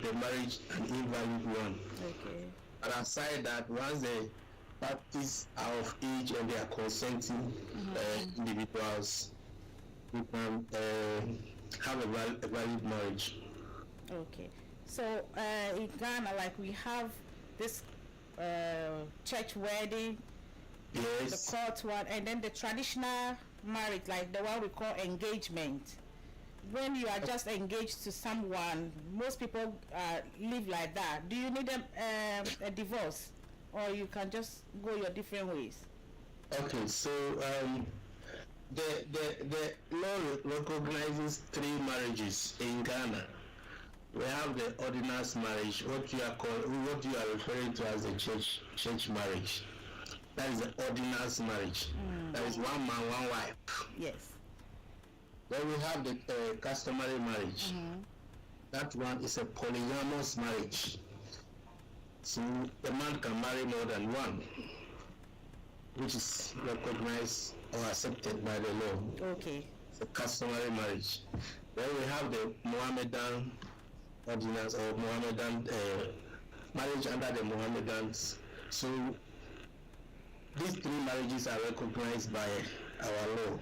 the marriage an invalid one. Okay. And aside that, once the parties are of age and they are consenting individuals, you can have a valid marriage. Okay. So in Ghana, like we have this church wedding, Yes. the court one, and then the traditional marriage, like the one we call engagement. When you are just engaged to someone, most people live like that. Do you need a divorce, or you can just go your different ways? Okay, so the law recognizes 3 marriages in Ghana. We have the ordinance marriage, what you are referring to as the church marriage. That is the ordinance marriage. That is one man, one wife. Yes. Then we have the customary marriage. That one is a polygamous marriage. So the man can marry more than one, which is recognized or accepted by the law. Okay. It's a customary marriage. Then we have the Mohammedan ordinance or Mohammedan marriage under the Mohammedans. So these 3 marriages are recognized by our law.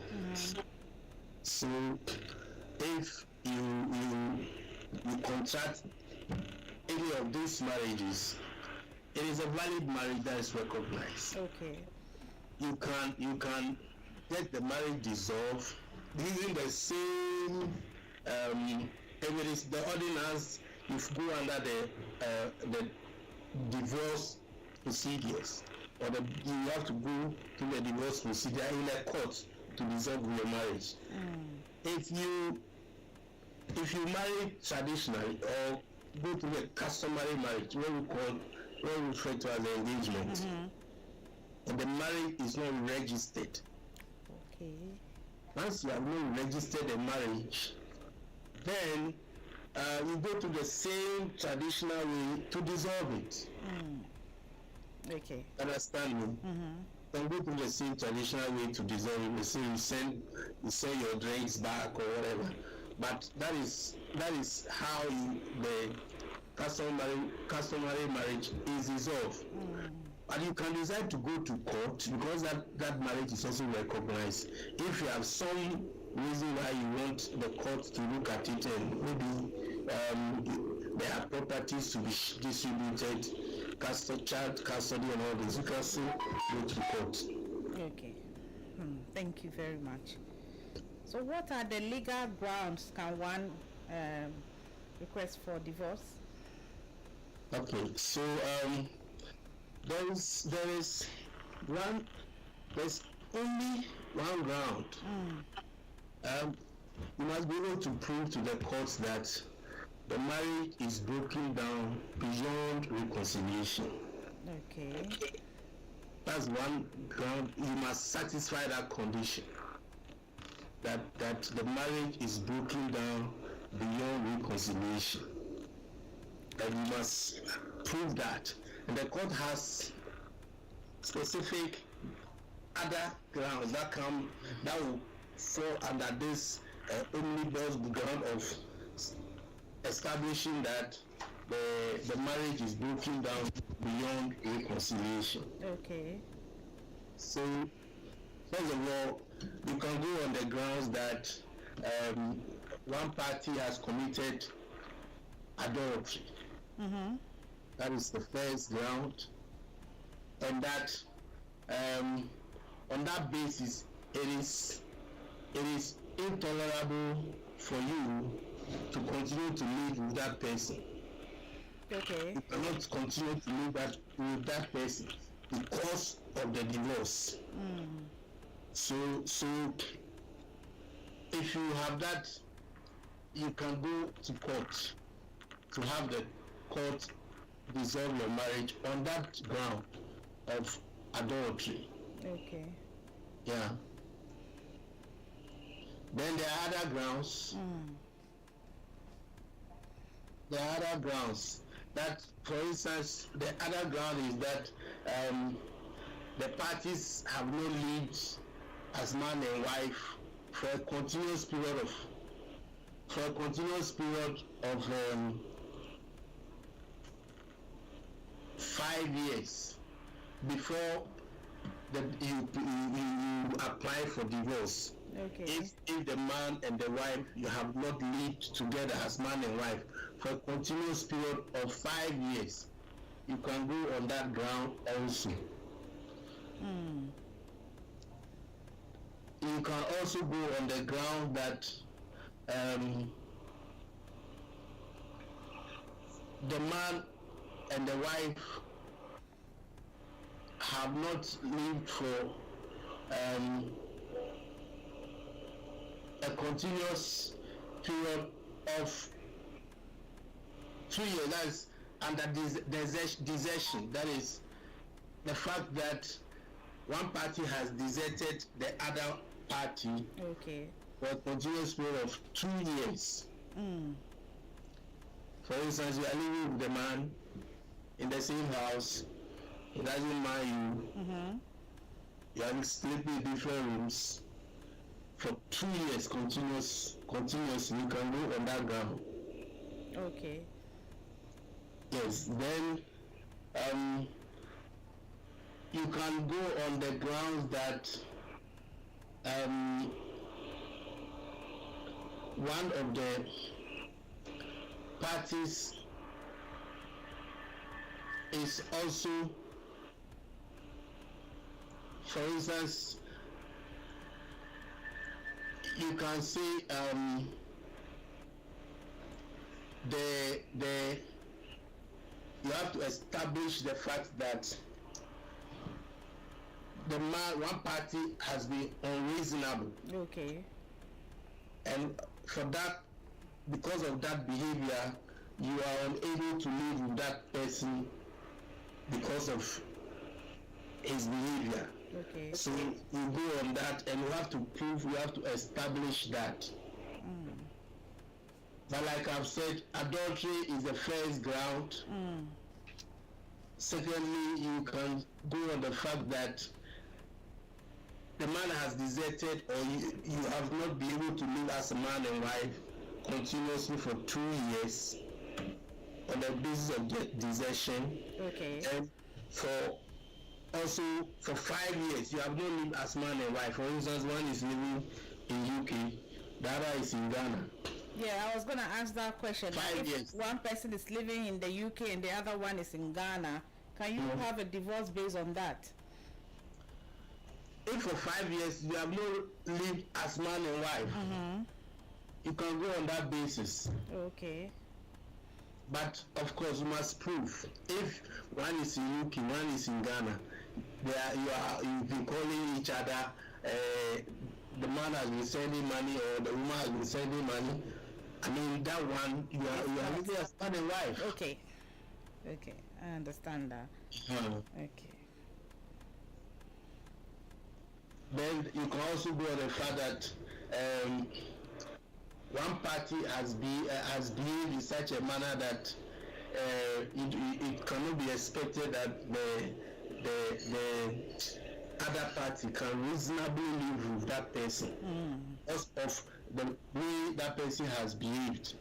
So if you contract any of these marriages, it is a valid marriage that is recognized. Okay. You can get the marriage dissolved using the same if it is the ordinance, you go under the divorce procedures, or you have to go to the divorce procedure in a court to dissolve your marriage. If you marry traditionally or go to the customary marriage, what we refer to as the engagement, and the marriage is not registered. Okay. Once you have not registered a marriage, then you go to the same traditional way to dissolve it. Okay. Understand me? Then go to the same traditional way to dissolve it. You say you send your drinks back or whatever. But that is how the customary marriage is dissolved. And you can decide to go to court because that marriage is also recognized. If you have some reason why you want the court to look at it and maybe there are properties to be distributed, child custody and all this, you can still go to court. Okay. Thank you very much. So what are the legal grounds can one request for divorce? Okay, so there's only one ground. You must be able to prove to the courts that the marriage is broken down beyond reconciliation. Okay. That's one ground. You must satisfy that condition. That the marriage is broken down beyond reconciliation. And you must prove that. And the court has specific other grounds that will fall under this omnibus ground of establishing that the marriage is broken down beyond reconciliation. Okay. So, first of all, you can go on the grounds that one party has committed adultery. That is the first ground, and that on that basis, it is intolerable for you to continue to live with that person. Okay. You cannot continue to live with that person because of the divorce. So if you have that, you can go to court to have the court dissolve your marriage on that ground of adultery. Okay. Yeah. Then there are other grounds. There are other grounds that, for instance, the other ground is that the parties have not lived as man and wife for a continuous period of 5 years before you apply for divorce. Okay. If the man and the wife, you have not lived together as man and wife for a continuous period of 5 years, you can go on that ground also. You can also go on the ground that the man and the wife have not lived for a continuous period of 2 years. That is under desertion. That is the fact that one party has deserted the other party for a continuous period of 2 years. For instance, you are living with the man in the same house. He doesn't mind you. You are sleeping in different rooms for 2 years continuously. You can go on that ground. Okay. Yes. Then you can go on the grounds that one of the parties is also, for instance, you can say you have to establish the fact that one party has been unreasonable. Okay. And for that, because of that behavior, you are unable to live with that person because of his behavior. Okay. So you go on that, and you have to establish that. But like I've said, adultery is the first ground. Secondly, you can go on the fact that the man has deserted, or you have not been able to live as a man and wife continuously for 2 years on the basis of desertion. Okay. And for 5 years, you have not lived as man and wife. For instance, one is living in UK, the other is in Ghana. Yeah, I was going to ask that question. 5 years. One person is living in the UK and the other one is in Ghana, can you have a divorce based on that? If for 5 years you have not lived as man and wife, you can go on that basis. Okay. But of course, you must prove. If one is in UK, one is in Ghana, you've been calling each other. The man has been sending money, or the woman has been sending money. I mean, that one you are living as man and wife. Okay. Okay, I understand that. Okay. Then you can also go on the fact that one party has behaved in such a manner that it cannot be expected that the other party can reasonably live with that person because of the way that person has behaved.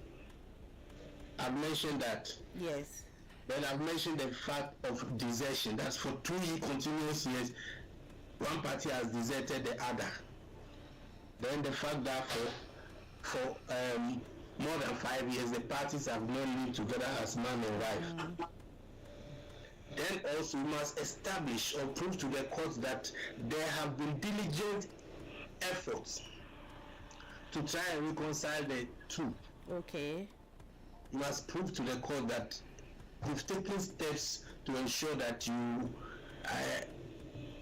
I've mentioned that. Yes. Then I've mentioned the fact of desertion. That's for 2 continuous years. One party has deserted the other. Then the fact that for more than 5 years the parties have not lived together as man and wife. Then also you must establish or prove to the court that there have been diligent efforts to try and reconcile the two. Okay. You must prove to the court that you've taken steps to ensure that you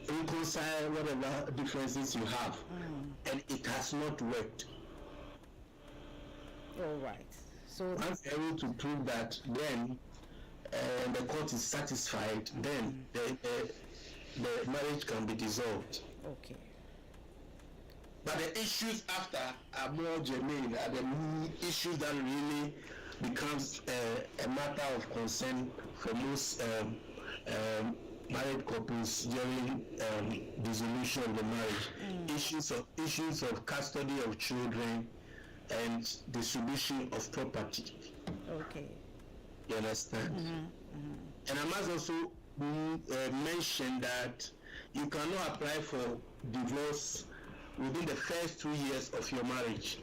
reconcile whatever differences you have, and it has not worked. All right. So once you're able to prove that, then the court is satisfied, then the marriage can be dissolved. Okay. But the issues after are more germane, are the issues that really becomes a matter of concern for most married couples during dissolution of the marriage. Issues of custody of children and distribution of property. Okay. You understand? And I must also mention that you cannot apply for divorce within the first 2 years of your marriage.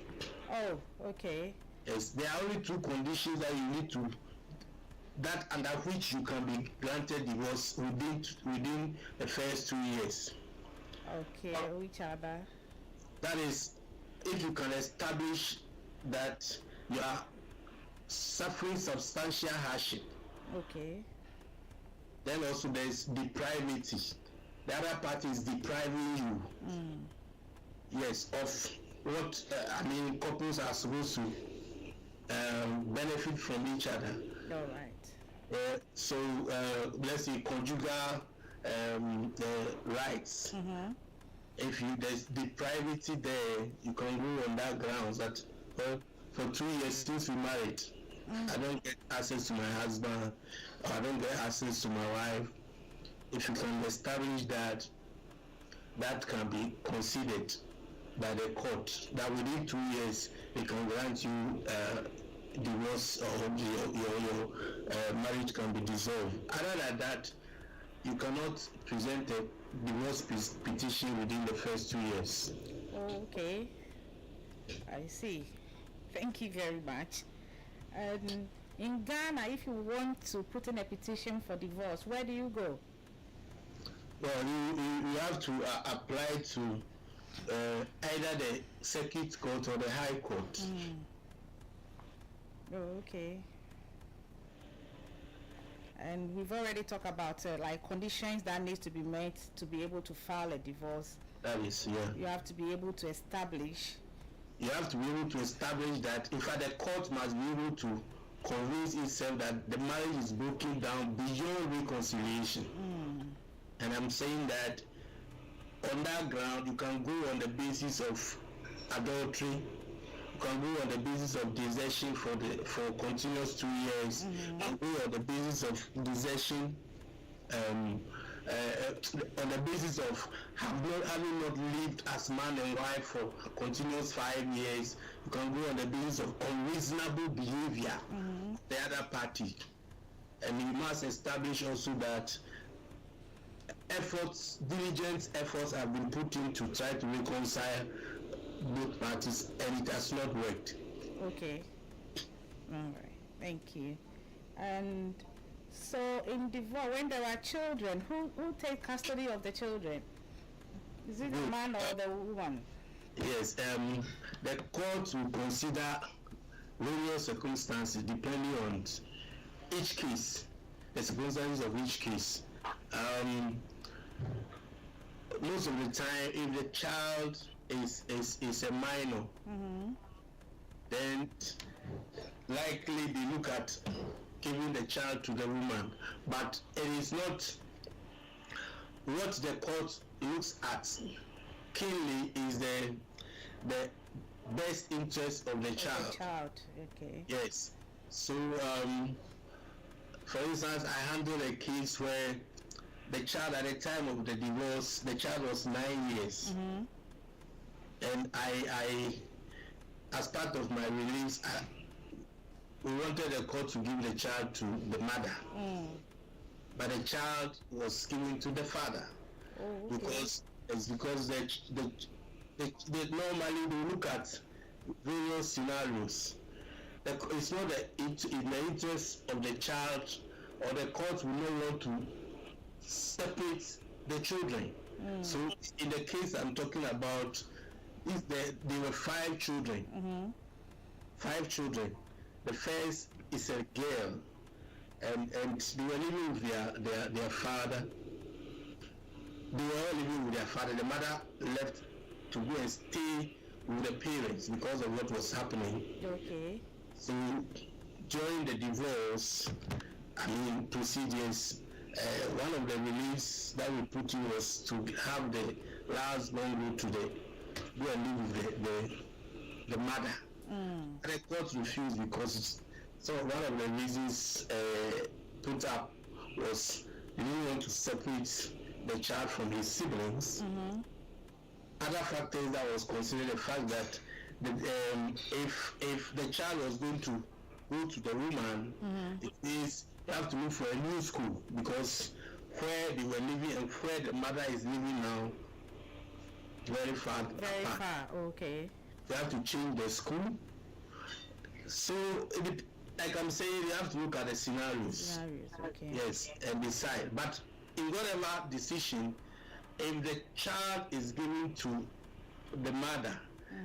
Oh, okay. Yes, there are only 2 conditions that you need to, that under which you can be granted divorce within the first 2 years. Okay, which other? That is, if you can establish that you are suffering substantial hardship. Okay. Then also there is depravity. The other party is depriving you, yes, of what couples are supposed to benefit from each other. All right. So let's say conjugal rights. Mm-hmm. If there's the privacy there, you can go on that grounds that for 2 years since we married, I don't get access to my husband, or I don't get access to my wife. If you can establish that, that can be considered by the court that within 2 years they can grant you divorce, or your marriage can be dissolved. Other than that, you cannot present a divorce petition within the first 2 years. Okay, I see. Thank you very much. In Ghana, if you want to put in a petition for divorce, where do you go? Well, you have to apply to either the circuit court or the high court. Oh, okay. And we've already talked about like conditions that needs to be met to be able to file a divorce. That is, yeah. You have to be able to establish. You have to be able to establish that. In fact, the court must be able to convince itself that the marriage is broken down beyond reconciliation. And I'm saying that on that ground, you can go on the basis of adultery. You can go on the basis of desertion for continuous 2 years. And go on the basis of desertion, on the basis of having not lived as man and wife for continuous 5 years. You can go on the basis of unreasonable behavior the other party. And you must establish also that diligent efforts have been put in to try to reconcile both parties, and it has not worked. Okay. All right. Thank you. And so in divorce, when there are children, who take custody of the children? Is it the man or the woman? Yes. The court will consider various circumstances depending on each case, the circumstances of each case. Most of the time, if the child is a minor, then likely they look at giving the child to the woman. But it is not what the court looks at keenly is the best interest of the child. Okay. Yes. So, for instance, I handled a case where the child, at the time of the divorce, the child was 9 years. And I, as part of my release, we wanted the court to give the child to the mother. But the child was given to the father. Because they normally they look at various scenarios. It's not in the interest of the child, or the court will not want to separate the children. So in the case I'm talking about, there were 5 children. 5 children. The first is a girl, and they were living with their father. They were all living with their father. The mother left to go and stay with the parents because of what was happening. Okay. So during the divorce, procedures, one of the reliefs that we put in was to have the last born go and live with the mother. The court refused because one of the reasons put up was they didn't want to separate the child from his siblings. Other factors that was considered the fact that if the child was going to go to the woman, it means you have to look for a new school, because where they were living and where the mother is living now, very far. Very far, okay. You have to change the school. So, like I'm saying, you have to look at the scenarios. Okay. Yes, and decide. But in whatever decision, if the child is given to the mother,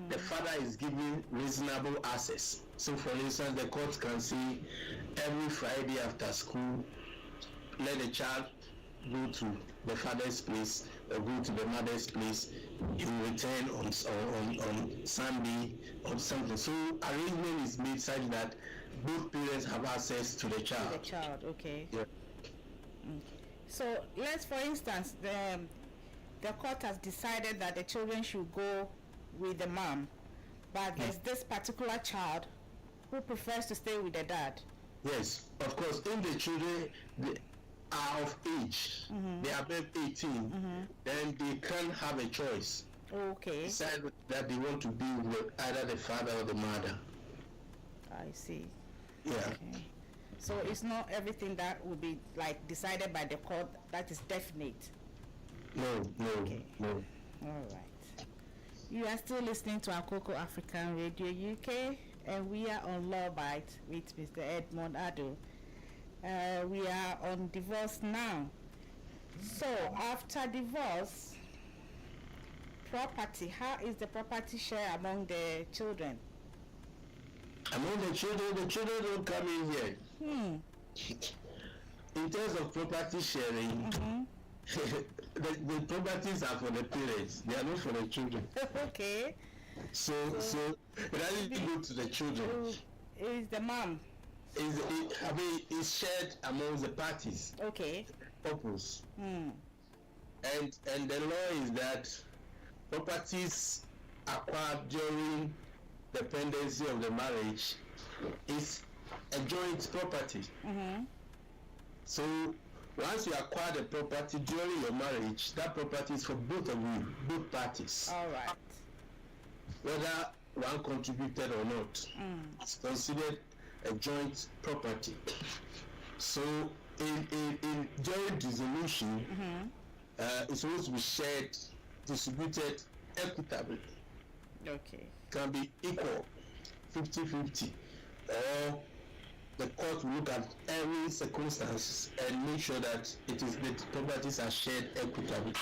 the father is given reasonable access. So, for instance, the court can say every Friday after school, let the child go to the father's place or go to the mother's place, you return on Sunday or something. So arrangement is made such that both parents have access to the child. The child, okay. Yeah. So let's, for instance, the court has decided that the children should go with the mom, but there's this particular child who prefers to stay with the dad. Yes, of course. If the children are of age, they are above 18, then they can't have a choice. Okay. Decide that they want to be with either the father or the mother. I see. Yeah. Okay. So it's not everything that will be like decided by the court that is definite. No. All right. You are still listening to Akoko African Radio UK, and we are on Law Bytes with Mr. Edumund Addo. We are on divorce now. So after divorce, property, how is the property share among the children? Among the children don't come in here. In terms of property sharing, the properties are for the parents. They are not for the children. Okay. So it doesn't go to the children. Is the mom? It's shared among the parties. Okay. Couples. And the law is that properties acquired during the pendency of the marriage is a joint property. So once you acquire the property during your marriage, that property is for both of you, both parties. All right. Whether one contributed or not, it's considered a joint property. So in joint dissolution, it's supposed to be shared, distributed equitably. Okay. Can be equal, 50-50, or the court will look at every circumstance and make sure that the properties are shared equitably.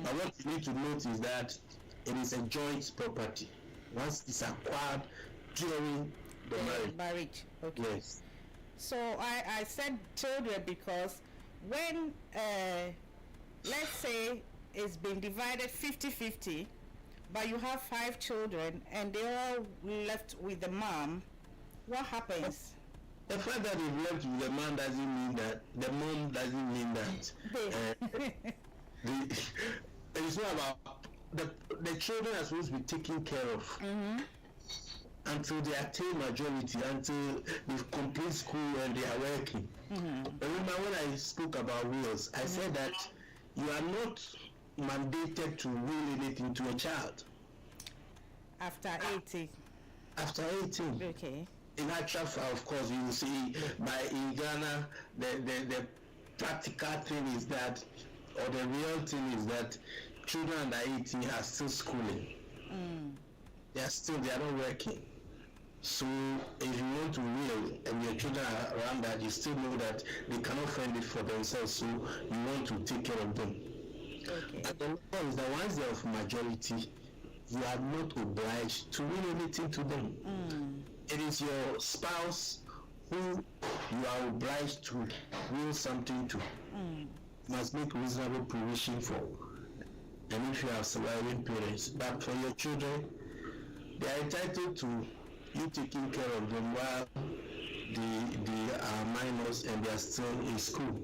But what you need to note is that it is a joint property once it's acquired during the marriage. Okay. Yes. So I said children because when let's say it's been divided 50-50, but you have 5 children and they all left with the mom, what happens? The fact that they've left with the man doesn't mean that the mom doesn't mean that. It's not about the children are supposed to be taken care of until they attain majority, until they complete school and they are working. Remember when I spoke about wills, I said that you are not mandated to will anything to a child after 18. After 18. Okay. In actual fact, of course, you will see in Ghana, the practical thing is that, or the real thing is that children under 18 are still schooling. They are not working. So if you want to will and your children are around that, you still know that they cannot fend it for themselves, so you want to take care of them. Okay. And the law is that once they are of majority, you are not obliged to will anything to them. It is your spouse who you are obliged to will something to. You must make reasonable provision for. And if you have surviving parents, but for your children, they are entitled to you taking care of them while they are minors and they are still in school.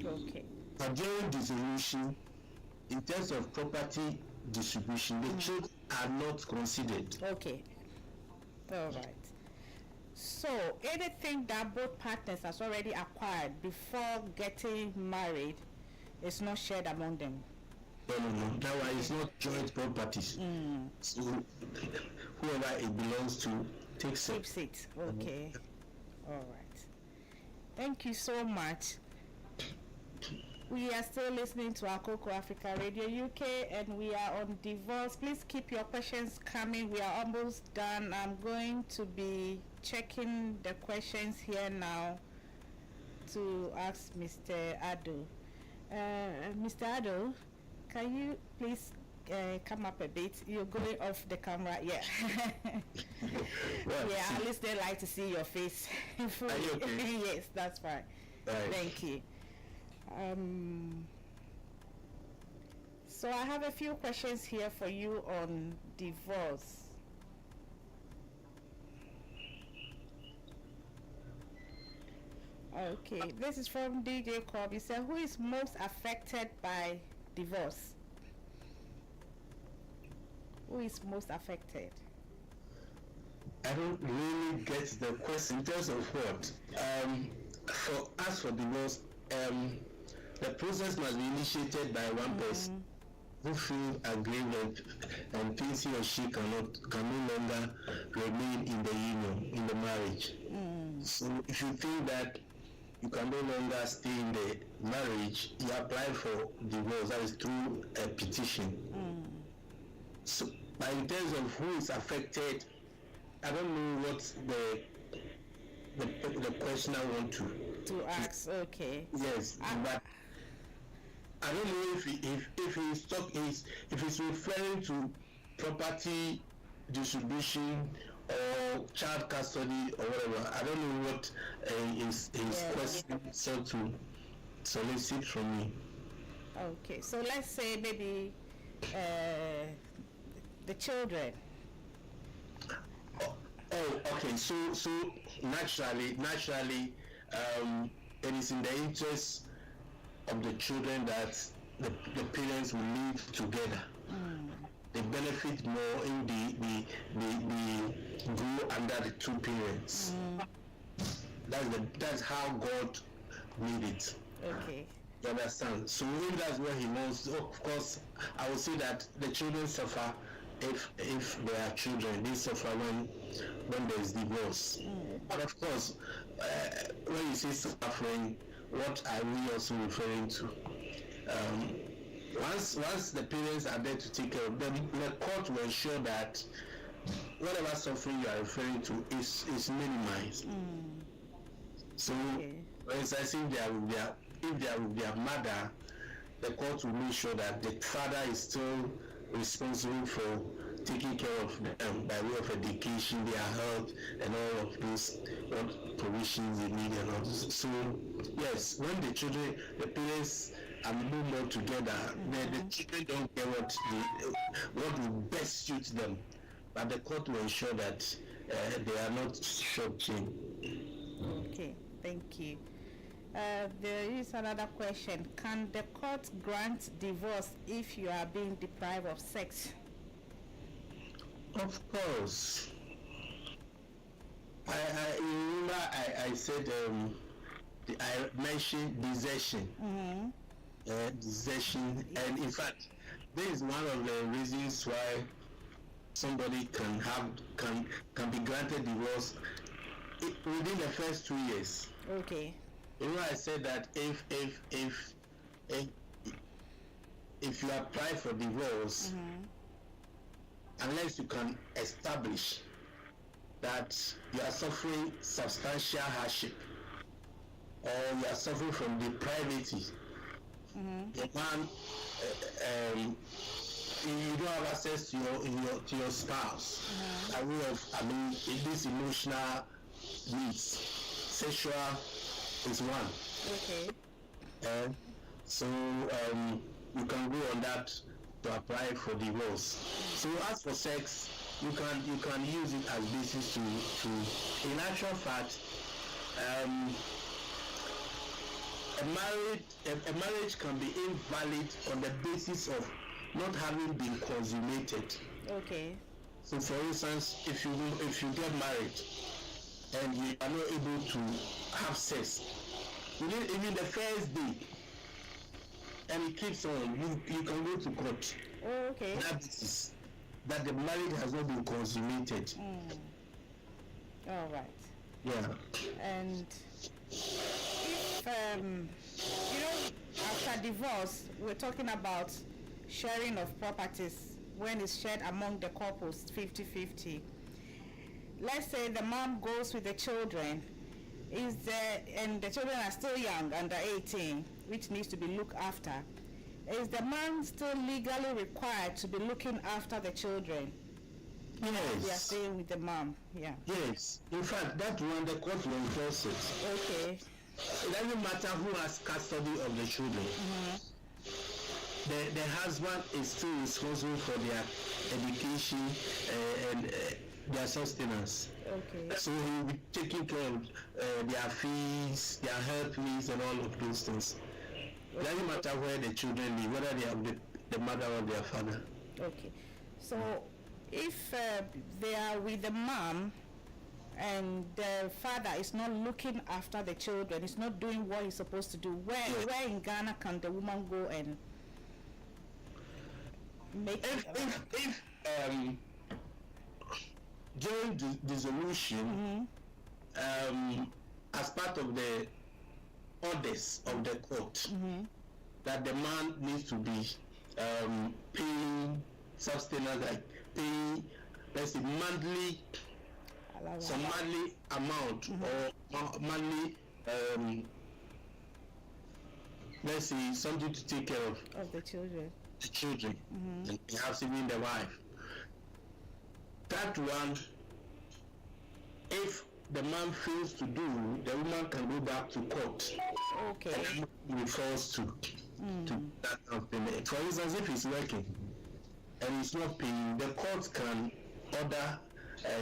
Okay. But during dissolution, in terms of property distribution, the children are not considered. Okay. All right. So anything that both partners has already acquired before getting married is not shared among them. No. That one is not joint properties. So whoever it belongs to takes it. Keeps it. Okay. All right. Thank you so much. We are still listening to Akoko Africa Radio UK, and we are on divorce. Please keep your questions coming. We are almost done. I'm going to be checking the questions here now to ask Mr. Addo. Mr. Addo, can you please come up a bit? You're going off the camera. Yeah. Yeah, at least they like to see your face. Are you okay? Yes, that's fine. Right. Thank you. So I have a few questions here for you on divorce. Okay, this is from DJ Cobb. He said, who is most affected by divorce? Who is most affected? I don't really get the question in terms of what. For us, for divorce, the process must be initiated by one person who feels aggrieved and thinks he or she can no longer remain in the union, in the marriage. So if you think that you can no longer stay in the marriage, you apply for divorce. That is through a petition. So, but in terms of who is affected, I don't know what the question I want to ask. Okay. Yes, but I don't know if he's referring to property distribution or child custody or whatever. I don't know what his question sought to solicit from me. Okay, so let's say maybe the children. Oh, okay. So naturally, it is in the interest of the children that the parents will live together. They benefit more in the grow under the two parents. That's how God made it. Okay. You understand? So if that's what he wants, of course, I would say that the children suffer if they are children. They suffer when there is divorce. But of course, when you say suffering, what are we also referring to? Once the parents are there to take care of them, the court will ensure that whatever suffering you are referring to is minimized. So, for instance, if they are with their mother, the court will make sure that the father is still responsible for taking care of them by way of education, their health, and all of those what provisions they need and all this. So yes, when the parents are no more together, the children don't get what will best suit them, but the court will ensure that they are not shortchanged. Okay, thank you. There is another question. Can the court grant divorce if you are being deprived of sex? Of course. I remember I said I mentioned desertion. Desertion, and in fact, this is one of the reasons why somebody can be granted divorce within the first 2 years. Okay. You know, I said that if you apply for divorce, unless you can establish that you are suffering substantial hardship or you are suffering from depravity, the man, you don't have access to your spouse. These emotional needs, sexual is one. Okay. So you can go on that to apply for divorce. So as for sex, you can use it as basis to in actual fact, a marriage can be invalid on the basis of not having been consummated. Okay. So for instance, if you get married and you are not able to have sex even the first day, and it keeps on, you can go to court. Oh, okay. That the marriage has not been consummated. All right. Yeah. And if after divorce, we're talking about sharing of properties when it's shared among the couples 50-50. Let's say the mom goes with the children, and the children are still young, under 18, which needs to be looked after. Is the man still legally required to be looking after the children? Yes. They are staying with the mom. Yeah. Yes. In fact, that one the court will enforce it. Okay. It doesn't matter who has custody of the children. the husband is still responsible for their education and their sustenance. Okay. So he will be taking care of their fees, their health needs, and all of those things. It doesn't matter where the children live, whether they have the mother or their father. Okay. So if they are with the mom and the father is not looking after the children, he's not doing what he's supposed to do, where in Ghana can the woman go and make if during the dissolution, as part of the orders of the court, that the man needs to be paying sustenance, like paying, let's say, monthly, some monthly amount or monthly, let's say, something to take care of the children. And perhaps even the wife. That one, if the man fails to do, the woman can go back to court. Okay. And be forced to that kind of payment. For instance, if he's working and he's not paying, the court can order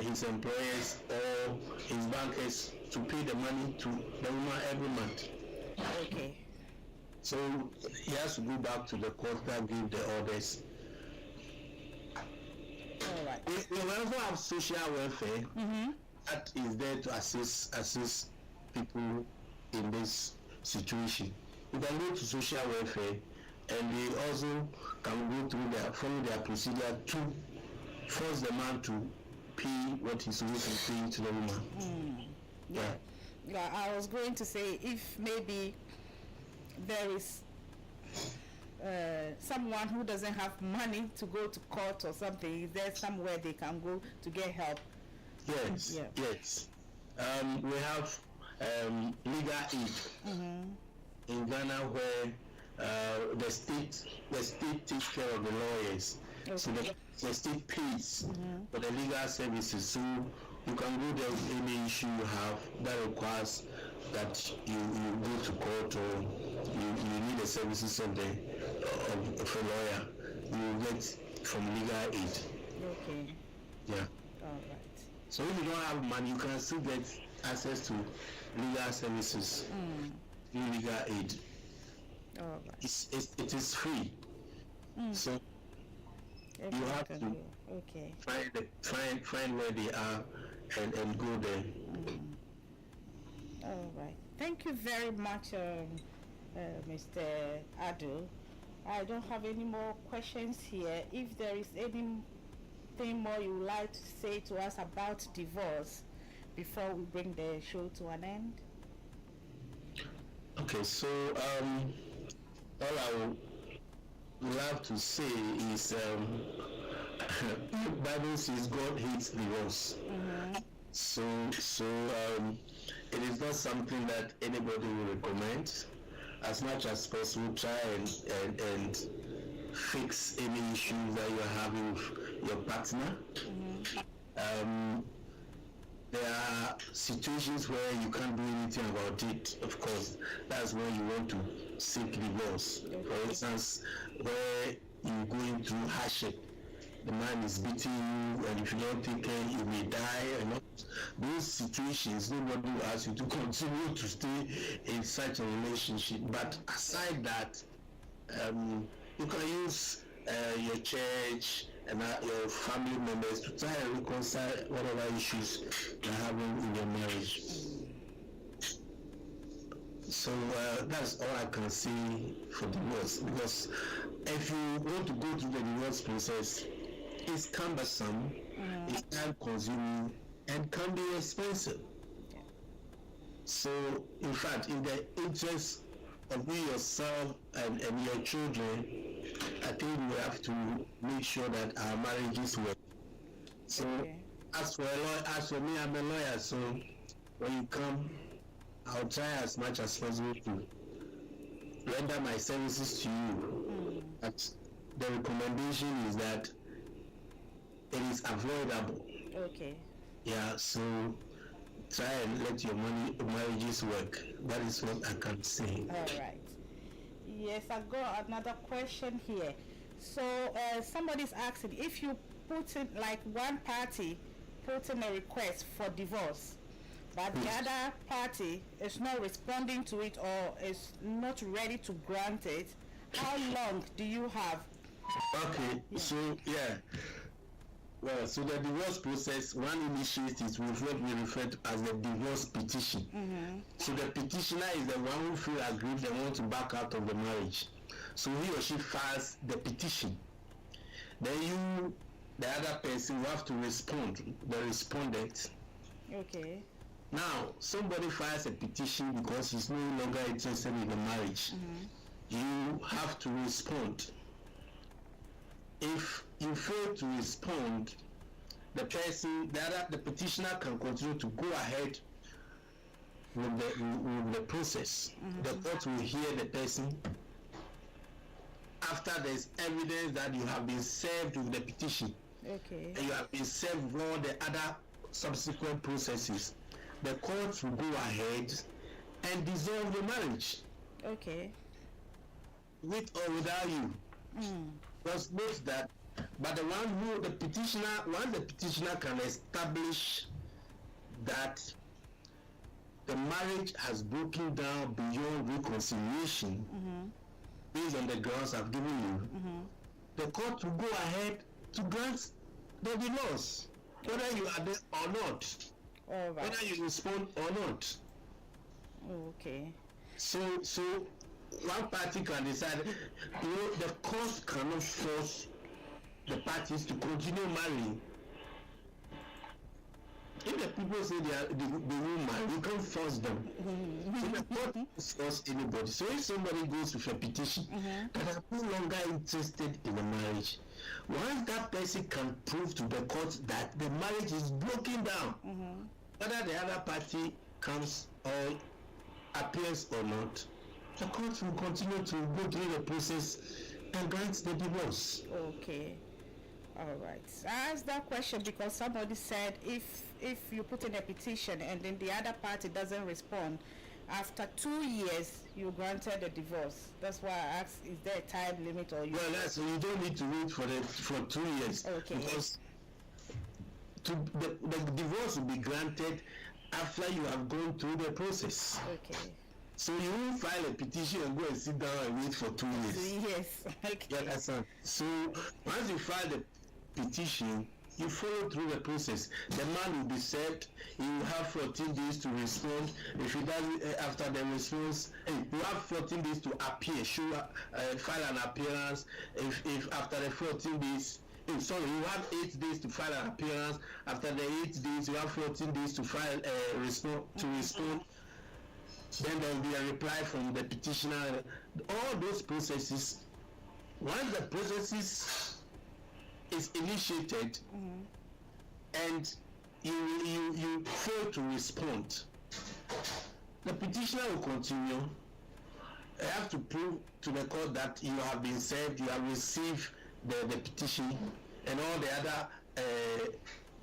his employers or his bankers to pay the money to the woman every month. Okay. So he has to go back to the court that give the orders. All right. We also have social welfare that is there to assist people in this situation. You can go to social welfare, and they also can go through follow their procedure to force the man to pay what he's supposed to pay to the woman. Yeah, I was going to say, if maybe there is someone who doesn't have money to go to court or something, is there somewhere they can go to get help? Yes, yes. We have legal aid in Ghana, where the state takes care of the lawyers. Okay. So the state pays for the legal services. So you can go there with any issue you have that requires that you go to court, or you need the services of a lawyer. You get from legal aid. Okay. Yeah. All right. So if you don't have money, you can still get access to legal services, legal aid. All right. It is free. So you have to find where they are and go there. All right. Thank you very much, Mr. Addo. I don't have any more questions here. If there is anything more you would like to say to us about divorce before we bring the show to an end? Okay, so all I would love to say is Bible says God hates divorce. So it is not something that anybody will recommend. As much as possible, try and fix any issues that you're having with your partner. There are situations where you can't do anything about it. Of course, that's when you want to seek divorce. For instance, where you're going through hardship, the man is beating you, and if you don't take care, you may die. And those situations, nobody will ask you to continue to stay in such a relationship. But aside that, you can use your church and your family members to try and reconcile whatever issues you're having in your marriage. So that's all I can say for divorce, because if you want to go through the divorce process, it's cumbersome, it's time consuming, and can be expensive. So in fact, in the interest of you yourself and your children, I think we have to make sure that our marriages work. So as for me, I'm a lawyer, so when you come, I'll try as much as possible to render my services to you. But the recommendation is that it is avoidable. Okay. Yeah, so try and let your marriages work. That is what I can say. All right. Yes, I got another question here. So somebody's asking if you put in, like, one party put in a request for divorce, but the other party is not responding to it or is not ready to grant it, how long do you have? Okay, so yeah. Well, so the divorce process, one initiates is with what we refer to as the divorce petition. So the petitioner is the one who feels aggrieved and wants to back out of the marriage. So he or she files the petition. Then you, the other person, will have to respond, the respondent. Okay. Now, somebody files a petition because he's no longer interested in the marriage. You have to respond. If you fail to respond, the person, the petitioner can continue to go ahead with the process. The court will hear the person after there's evidence that you have been served with the petition. Okay. And you have been served with all the other subsequent processes. The court will go ahead and dissolve the marriage. Okay. With or without you. Just note that, but the one who the petitioner, once the petitioner can establish that the marriage has broken down beyond reconciliation, based on the grounds I've given you, the court will go ahead to grant the divorce, whether you are there or not, All right. whether you respond or not. Okay. So one party can decide, the court cannot force the parties to continue marrying. If the people say they will marry, you can't force them. So the court can't force anybody. So if somebody goes with a petition that are no longer interested in the marriage, once that person can prove to the court that the marriage is broken down, whether the other party comes or appears or not, the court will continue to go through the process and grant the divorce. Okay. All right. So I asked that question because somebody said if you put in a petition and then the other party doesn't respond, after 2 years you granted the divorce. That's why I asked, is there a time limit or you? Well, that's, you don't need to wait for 2 years. Okay. Because the divorce will be granted after you have gone through the process. Okay. So you won't file a petition and go and sit down and wait for 2 years. Yes. Okay. Yeah, that's right. So once you file the petition, you follow through the process. The man will be served. He will have 14 days to respond. If he doesn't, after the response, you have 14 days to appear, file an appearance. If after the 14 days, you have 8 days to file an appearance. After the 8 days, you have 14 days to file respond. Then there will be a reply from the petitioner. All those processes, once the processes is initiated and you fail to respond, the petitioner will continue. You have to prove to the court that you have been served, you have received the petition, and all the other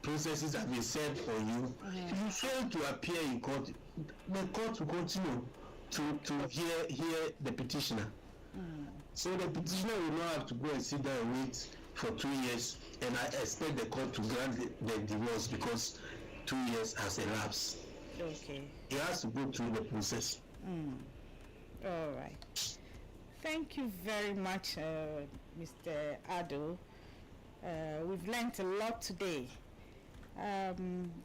processes have been served on you. If you fail to appear in court, the court will continue to hear the petitioner. So the petitioner will not have to go and sit down and wait for 2 years, and I expect the court to grant the divorce because 2 years has elapsed. Okay. He has to go through the process. All right. Thank you very much, Mr. Addo. We've learned a lot today.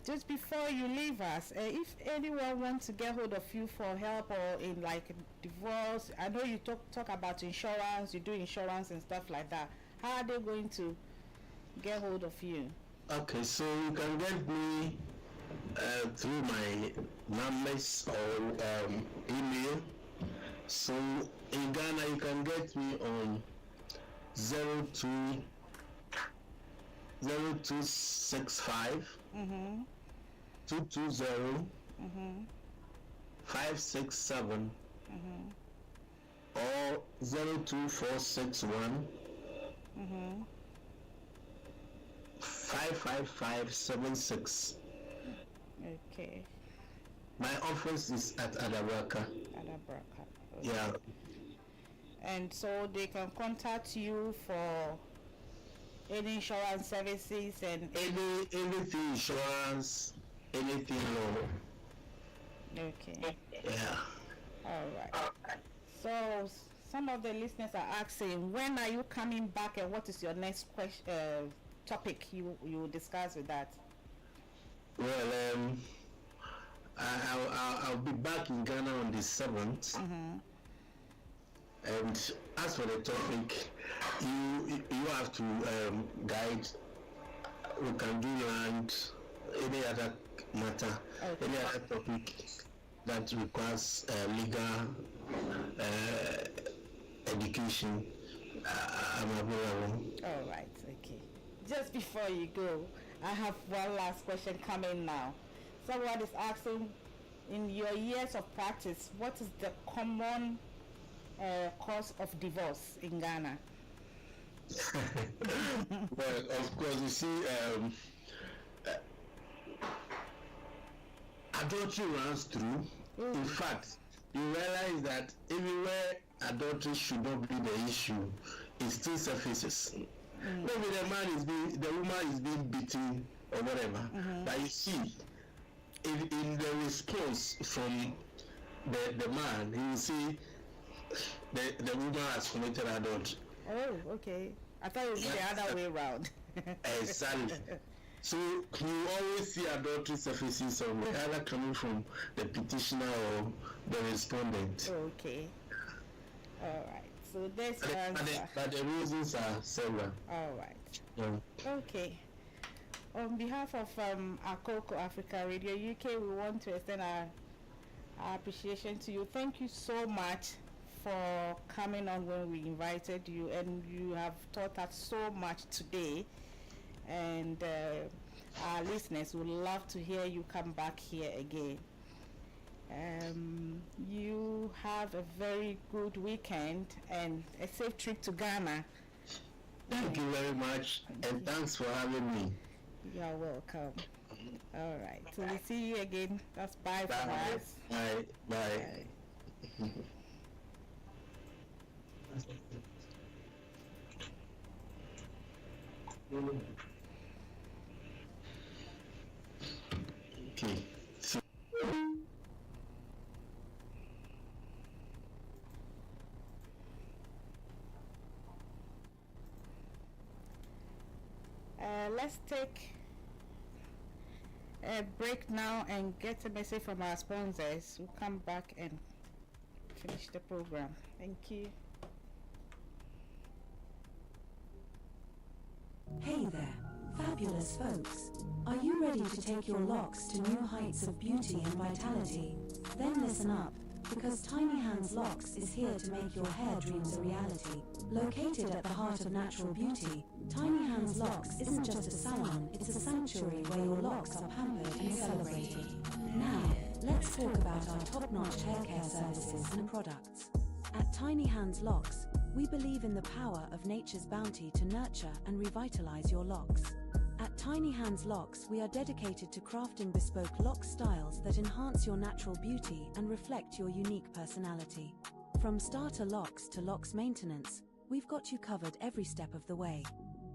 Just before you leave us, if anyone wants to get hold of you for help or in like divorce, I know you talk about insurance, you do insurance and stuff like that. How are they going to get hold of you? Okay, so you can get me through my numbers or email. So in Ghana, you can get me on 0265 220 567 or 02461 55576. Okay. My office is at Adabraka. Okay. Yeah. and so they can contact you for any insurance services and anything insurance, anything law. Okay. Yeah. All right. So some of the listeners are asking, when are you coming back, and what is your next topic you will discuss with that? Well, I'll be back in Ghana on the 7th. And as for the topic, you have to guide. We can do land, any other matter, any other topic that requires legal education. I'm available. All right. Okay. Just before you go, I have one last question coming now. Someone is asking, in your years of practice, what is the common cause of divorce in Ghana? Well, of course, you see, adultery runs through. In fact, you realize that everywhere adultery should not be the issue, it still surfaces. Maybe the woman is being beaten or whatever, but you see, in the response from the man, you will see the woman has committed adultery. Oh, okay. I thought it was the other way around. Exactly. So you always see adultery surfacing somewhere, either coming from the petitioner or the respondent. Okay. All right. So this but the reasons are several. All right. Yeah. Okay. On behalf of Akoko Africa Radio UK, we want to extend our appreciation to you. Thank you so much for coming on when we invited you, and you have taught us so much today, and our listeners would love to hear you come back here again. You have a very good weekend and a safe trip to Ghana. Thank you very much, and thanks for having me. You're welcome. All right, so we see you again. That's bye for us. Bye. Bye. Okay. So let's take a break now and get a message from our sponsors. We'll come back and finish the program. Thank you. Hey there, fabulous folks. Are you ready to take your locks to new heights of beauty and vitality? Then listen up, because Tiny Hands Locks is here to make your hair dreams a reality. Located at the heart of natural beauty, Tiny Hands Locks isn't just a salon, it's a sanctuary where your locks are pampered and celebrated. Now, let's talk about our top-notch hair care services and products. At Tiny Hands Locks, we believe in the power of nature's bounty to nurture and revitalize your locks. At Tiny Hands Locks, we are dedicated to crafting bespoke lock styles that enhance your natural beauty and reflect your unique personality. From starter locks to locks maintenance, we've got you covered every step of the way.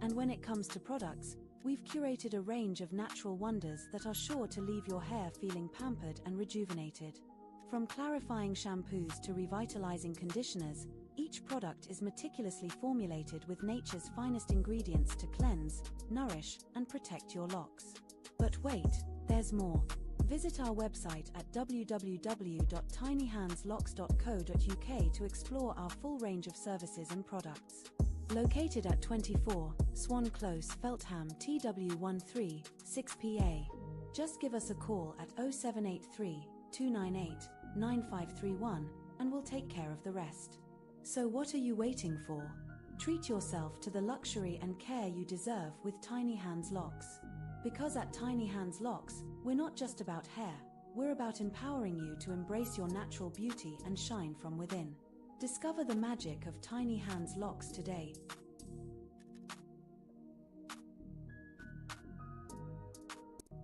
And when it comes to products, we've curated a range of natural wonders that are sure to leave your hair feeling pampered and rejuvenated. From clarifying shampoos to revitalizing conditioners, each product is meticulously formulated with nature's finest ingredients to cleanse, nourish, and protect your locks. But wait, there's more. Visit our website at www.tinyhandslocks.co.uk to explore our full range of services and products. Located at 24 Swan Close, Feltham, TW13 6PA. Just give us a call at 0783 298 9531 and we'll take care of the rest. So what are you waiting for? Treat yourself to the luxury and care you deserve with Tiny Hands Locks. Because at Tiny Hands Locks, we're not just about hair, we're about empowering you to embrace your natural beauty and shine from within. Discover the magic of Tiny Hands Locks today.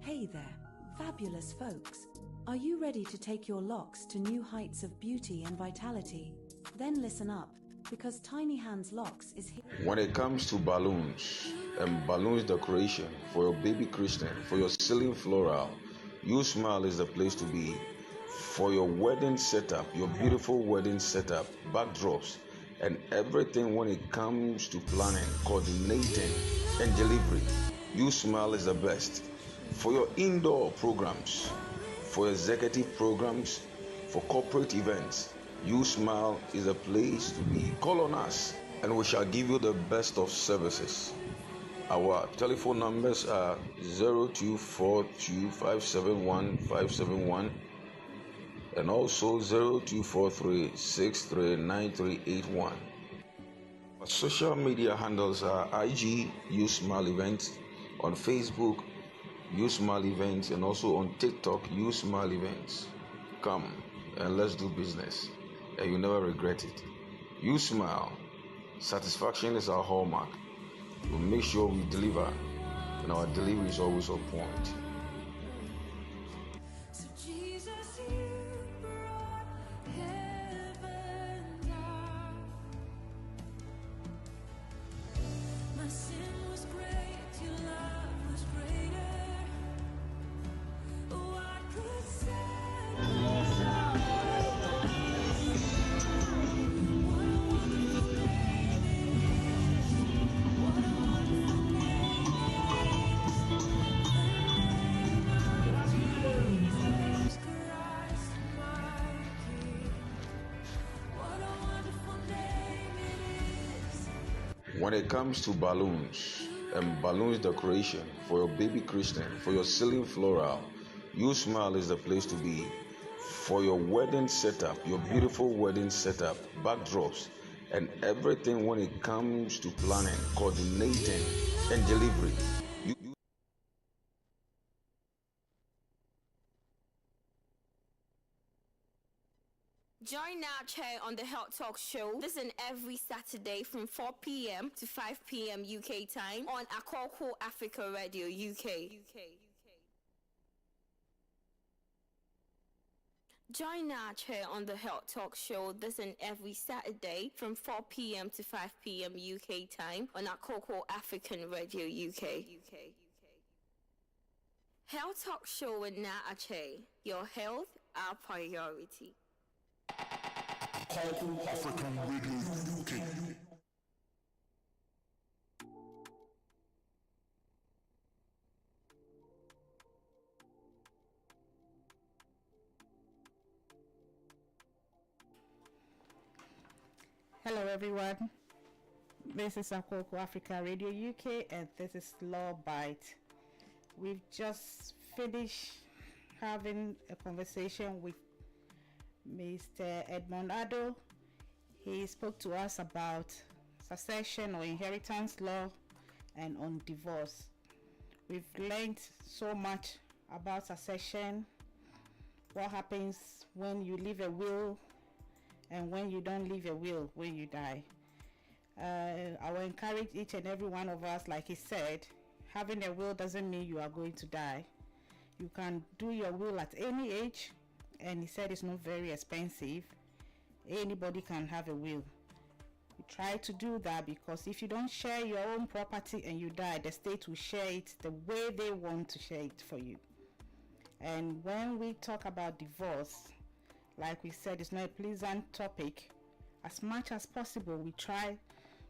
Hey there, fabulous folks. Are you ready to take your locks to new heights of beauty and vitality? Then listen up, because Tiny Hands Locks is here. When it comes to balloons and balloons decoration for your baby Christian, for your ceiling floral, You Smile is the place to be. For your wedding setup, your beautiful wedding setup, backdrops, and everything when it comes to planning, coordinating, and delivery, You Smile is the best. For your indoor programs, for executive programs, for corporate events, You Smile is a place to be. Call on us and we shall give you the best of services. Our telephone numbers are 0242571571 and also 0243639381. Our social media handles are IG You Smile Events, on Facebook You Smile Events, and also on TikTok You Smile Events. Come and let's do business, and you never regret it. You Smile. Satisfaction is our hallmark. We'll make sure we deliver, and our delivery is always on point. When it comes to balloons and balloons decoration for your baby Christian, for your ceiling floral, You Smile is the place to be. For your wedding setup, your beautiful wedding setup, backdrops, and everything when it comes to planning, coordinating, and delivery. Join Atswei on the Health Talk Show. Listen every Saturday from 4 p.m. to 5 p.m. UK time on Akoko Africa Radio UK. Join Atswei on the Health Talk Show. Listen every Saturday from 4 p.m. to 5 p.m. UK time on Akoko African Radio UK. Health Talk Show with Atswei. Your health, our priority. African Radio UK. Hello everyone, this is Akoko Africa Radio UK and this is Law Bytes. We've just finished having a conversation with Mr. Edumund Addo. He spoke to us about succession or inheritance law and on divorce. We've learned so much about succession, what happens when you leave a will and when you don't leave a will when you die. I will encourage each and every one of us, like he said, having a will doesn't mean you are going to die. You can do your will at any age, and he said it's not very expensive. Anybody can have a will. You try to do that, because if you don't share your own property and you die, the state will share it the way they want to share it for you. And when we talk about divorce, like we said, it's not a pleasant topic. As much as possible, we try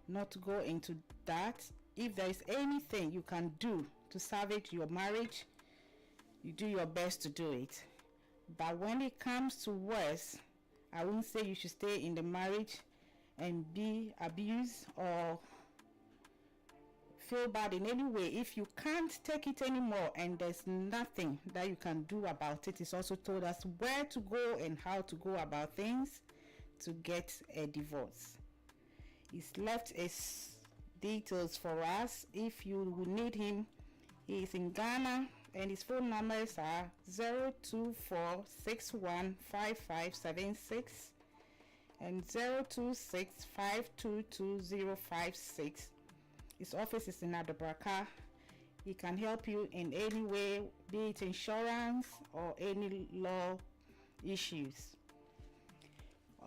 not to go into that. If there is anything you can do to salvage your marriage, you do your best to do it. But when it comes to worse, I won't say you should stay in the marriage and be abused or feel bad in any way. If you can't take it anymore and there's nothing that you can do about it, it's also told us where to go and how to go about things to get a divorce. He's left his details for us. If you will need him, he is in Ghana and his phone numbers are 024615576 and 026522056. His office is in Addo. He can help you in any way, be it insurance or any law issues.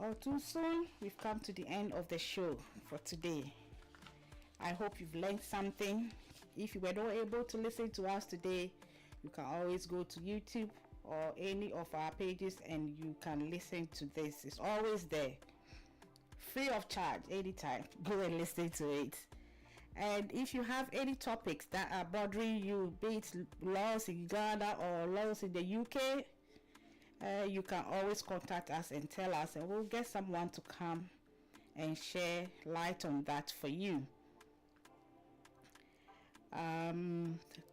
All too soon, we've come to the end of the show for today. I hope you've learned something. If you were not able to listen to us today, you can always go to YouTube or any of our pages and you can listen to this. It's always there, free of charge, anytime. Go and listen to it. And if you have any topics that are bothering you, be it laws in Ghana or laws in the UK, you can always contact us and tell us, and we'll get someone to come and share light on that for you.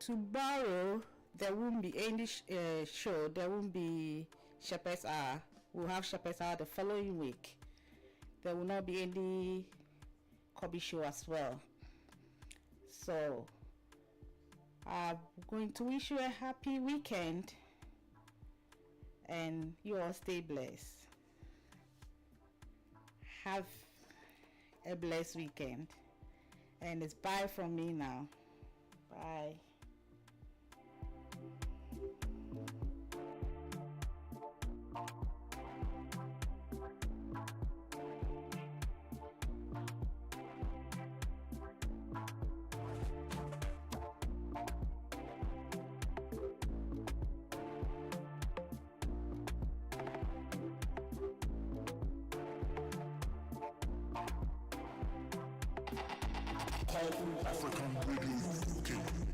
Tomorrow there won't be any show. There won't be Shepherd's Hour. We'll have Shepherd's Hour the following week. There will not be any Kobe show as well. So I'm going to wish you a happy weekend and you all stay blessed. Have a blessed weekend. And it's bye from me now. Bye. African Radio UK.